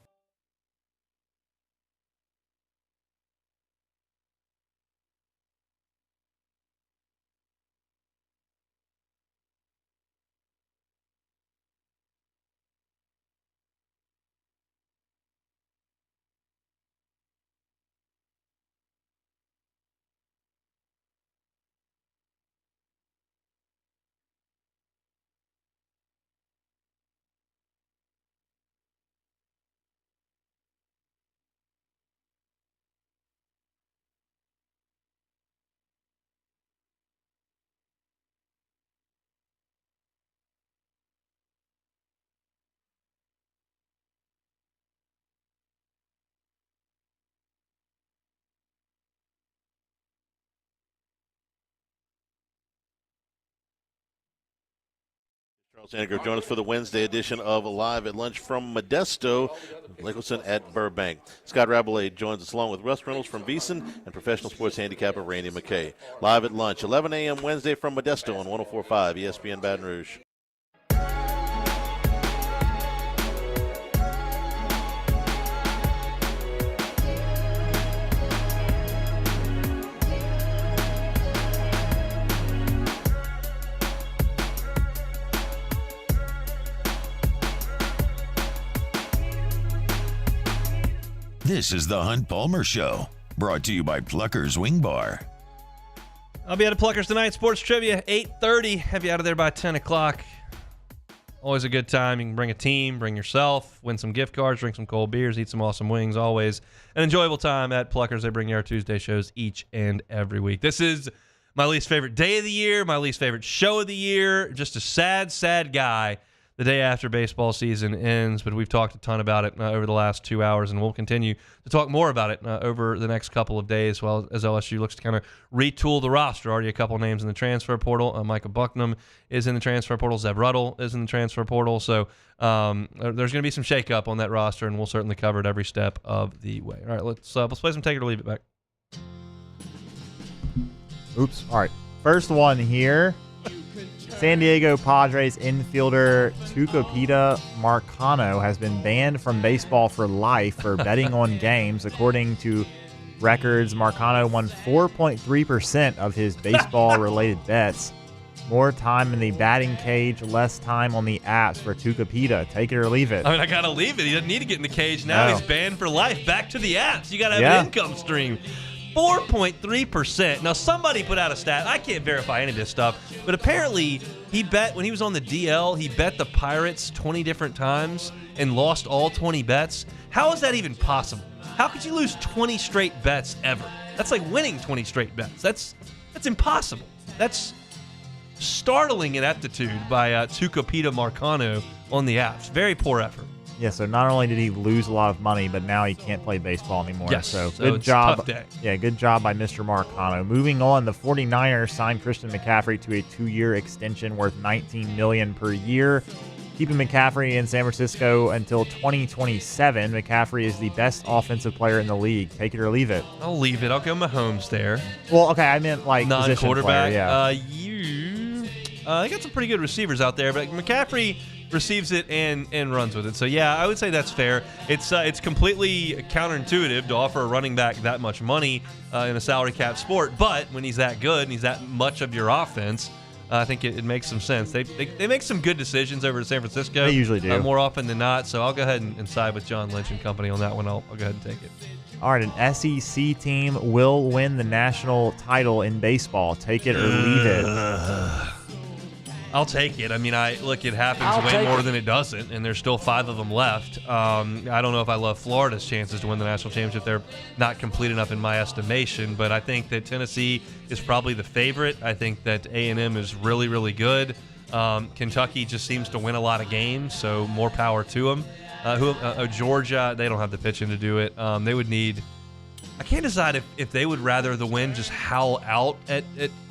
Charles Hanniger join us for the Wednesday edition of Live at Lunch from Modesto, Nicholson at Burbank. Scott Rabelais joins us along with Russ Reynolds from Beeson and professional sports handicapper Randy McKay. Live at Lunch, 11 a.m. Wednesday from Modesto on 104.5 ESPN Baton Rouge. This is the Hunt Palmer Show, brought to you by Plucker's Wing Bar. I'll be at a Pluckers tonight. Sports Trivia, 8:30. Have you out of there by 10 o'clock. Always a good time. You can bring a team, bring yourself, win some gift cards, drink some cold beers, eat some awesome wings. Always an enjoyable time at Pluckers. They bring you our Tuesday shows each and every week. This is my least favorite day of the year, my least favorite show of the year. Just a sad, sad guy the day after baseball season ends. But we've talked a ton about it over the last 2 hours, and we'll continue to talk more about it over the next couple of days, well, as LSU looks to kind of retool the roster. Already a couple names in the transfer portal. Micah Bucknam is in the transfer portal. Zeb Ruddle is in the transfer portal. So there's going to be some shakeup on that roster, and we'll certainly cover it every step of the way. All right, let's play some Take It or Leave It back. Oops. All right. First one here. San Diego Padres infielder Tucupita Marcano has been banned from baseball for life for betting on games. According to records, Marcano won 4.3% of his baseball-related bets. More time in the batting cage, less time on the apps for Tucupita. Take it or leave it. I mean, I got to leave it. He doesn't need to get in the cage now. No. He's banned for life. Back to the apps. You got to have an income stream. 4.3%. Now, somebody put out a stat. I can't verify any of this stuff, but apparently he bet when he was on the DL, he bet the Pirates 20 different times and lost all 20 bets. How is that even possible? How could you lose 20 straight bets ever? That's like winning 20 straight bets. That's impossible. That's startling ineptitude by Tucupita Marcano on the apps. Very poor effort. Yeah, so not only did he lose a lot of money, but now he can't play baseball anymore. Yes, so good it's job. a tough day. Yeah, good job by Mr. Marcano. Moving on, the 49ers signed Christian McCaffrey to a 2-year extension worth $19 million per year, keeping McCaffrey in San Francisco until 2027. McCaffrey is the best offensive player in the league. Take it or leave it. I'll leave it. I'll go Mahomes there. Well, okay, I meant like non-quarterback. Player, They got some pretty good receivers out there, but McCaffrey receives it and runs with it. So yeah, I would say that's fair. It's completely counterintuitive to offer a running back that much money in a salary cap sport, but when he's that good and he's that much of your offense, I think it makes some sense. They make some good decisions over to San Francisco. They usually do. More often than not. So I'll go ahead and side with John Lynch and company on that one. I'll go ahead and take it. All right, an SEC team will win the national title in baseball. Take it or leave it. I'll take it. I mean, it happens way more than it doesn't, and there's still 5 of them left. I don't know if I love Florida's chances to win the national championship. They're not complete enough in my estimation, but I think that Tennessee is probably the favorite. I think that A&M is really, really good. Kentucky just seems to win a lot of games, so more power to them. Georgia, they don't have the pitching to do it. They would need... I can't decide if they would rather the win just howl out at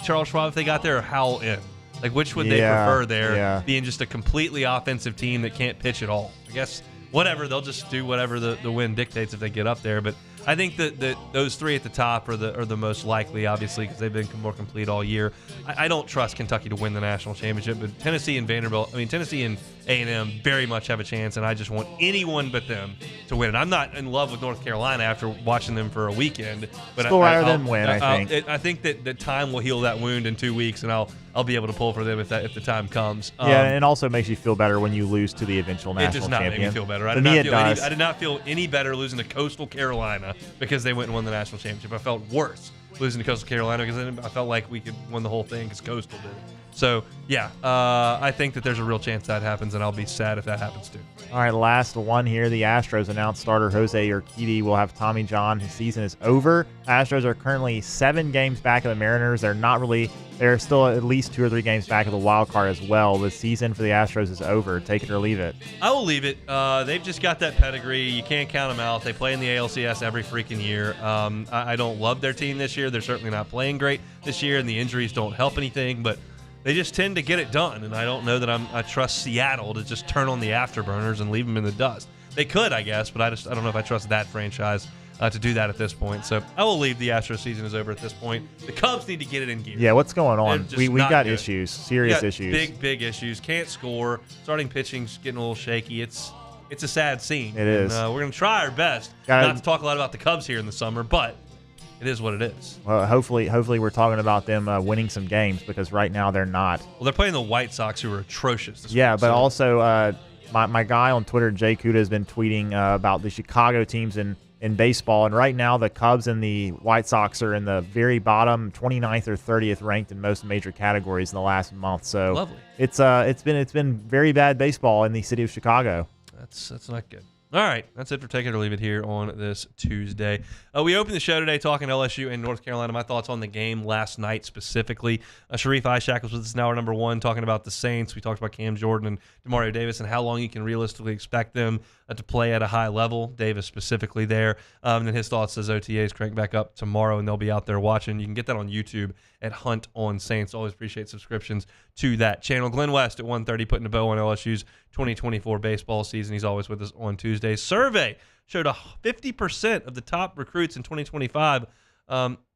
Charles Schwab if they got there or howl in. Like, which would they prefer there, being just a completely offensive team that can't pitch at all? I guess, whatever, they'll just do whatever the wind dictates if they get up there. But I think that those 3 at the top are the most likely, obviously, because they've been more complete all year. I don't trust Kentucky to win the national championship, but Tennessee and Tennessee and A&M very much have a chance, and I just want anyone but them to win it. I'm not in love with North Carolina after watching them for a weekend, but still rather than win. I think. I think that time will heal that wound in 2 weeks, and I'll be able to pull for them if the time comes. Yeah, and it also makes you feel better when you lose to the eventual national champion. It does not make me feel better. I did not feel any better losing to Coastal Carolina because they went and won the national championship. I felt worse losing to Coastal Carolina because I felt like we could win the whole thing because Coastal did it. So, yeah, I think that there's a real chance that happens, and I'll be sad if that happens too. All right, last one here. The Astros announced starter Jose Urquidy will have Tommy John. His season is over. Astros are currently 7 games back of the Mariners. They're still at least 2 or 3 games back of the wild card as well. The season for the Astros is over. Take it or leave it. I will leave it. They've just got that pedigree. You can't count them out. They play in the ALCS every freaking year. I don't love their team this year. They're certainly not playing great this year, and the injuries don't help anything, but they just tend to get it done, and I don't know that I trust Seattle to just turn on the afterburners and leave them in the dust. They could, I guess, but I don't know if I trust that franchise to do that at this point. So I will leave the Astros season is over at this point. The Cubs need to get it in gear. Yeah, what's going on? We got issues, serious issues. Big issues. Can't score. Starting pitching's getting a little shaky. It's a sad scene. It is. We're going to try our best not to talk a lot about the Cubs here in the summer, but it is what it is. Well, hopefully we're talking about them winning some games because right now they're not. Well, they're playing the White Sox, who are atrocious this week, but also my guy on Twitter, Jay Kuda, has been tweeting about the Chicago teams in in baseball. And right now, the Cubs and the White Sox are in the very bottom, 29th or 30th ranked in most major categories in the last month. So lovely. It's been very bad baseball in the city of Chicago. That's not good. All right, that's it for Take It or Leave It here on this Tuesday. We opened the show today talking LSU and North Carolina. My thoughts on the game last night specifically. Sharif Ishak was with us in hour number 1 talking about the Saints. We talked about Cam Jordan and Demario Davis and how long you can realistically expect them to play at a high level, Davis specifically there. And then his thoughts as OTAs crank back up tomorrow, and they'll be out there watching. You can get that on YouTube at Hunt on Saints. Always appreciate subscriptions to that channel. Glenn West at 1:30 putting a bow on LSU's 2024 baseball season. He's always with us on Tuesdays. Survey showed 50% of the top recruits in 2025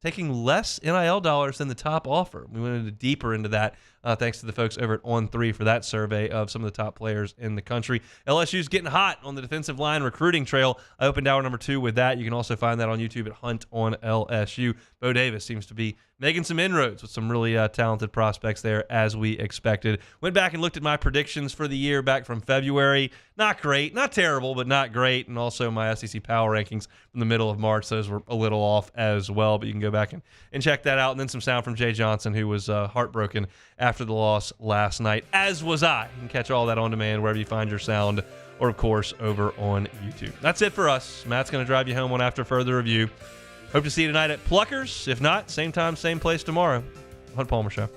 taking less NIL dollars than the top offer. We went deeper into that thanks to the folks over at On3 for that survey of some of the top players in the country. LSU's getting hot on the defensive line recruiting trail. I opened hour number 2 with that. You can also find that on YouTube at Hunt on LSU. Bo Davis seems to be making some inroads with some really talented prospects there, as we expected. Went back and looked at my predictions for the year back from February. Not great, not terrible, but not great. And also my SEC power rankings from the middle of March. Those were a little off as well, but you can go back and check that out. And then some sound from Jay Johnson, who was heartbroken after the loss last night, as was I. You can catch all that on demand wherever you find your sound, or, of course, over on YouTube. That's it for us. Matt's going to drive you home on After Further Review. Hope to see you tonight at Pluckers. If not, same time, same place tomorrow. Hunt Palmer Show.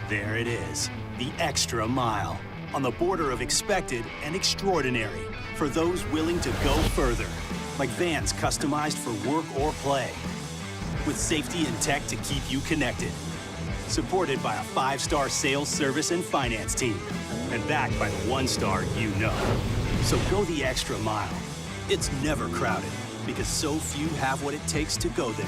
There it is, the extra mile. On the border of expected and extraordinary for those willing to go further. Like vans customized for work or play. With safety and tech to keep you connected. Supported by a 5-star sales, service, and finance team. And backed by the 1-star you know. So go the extra mile. It's never crowded because so few have what it takes to go there.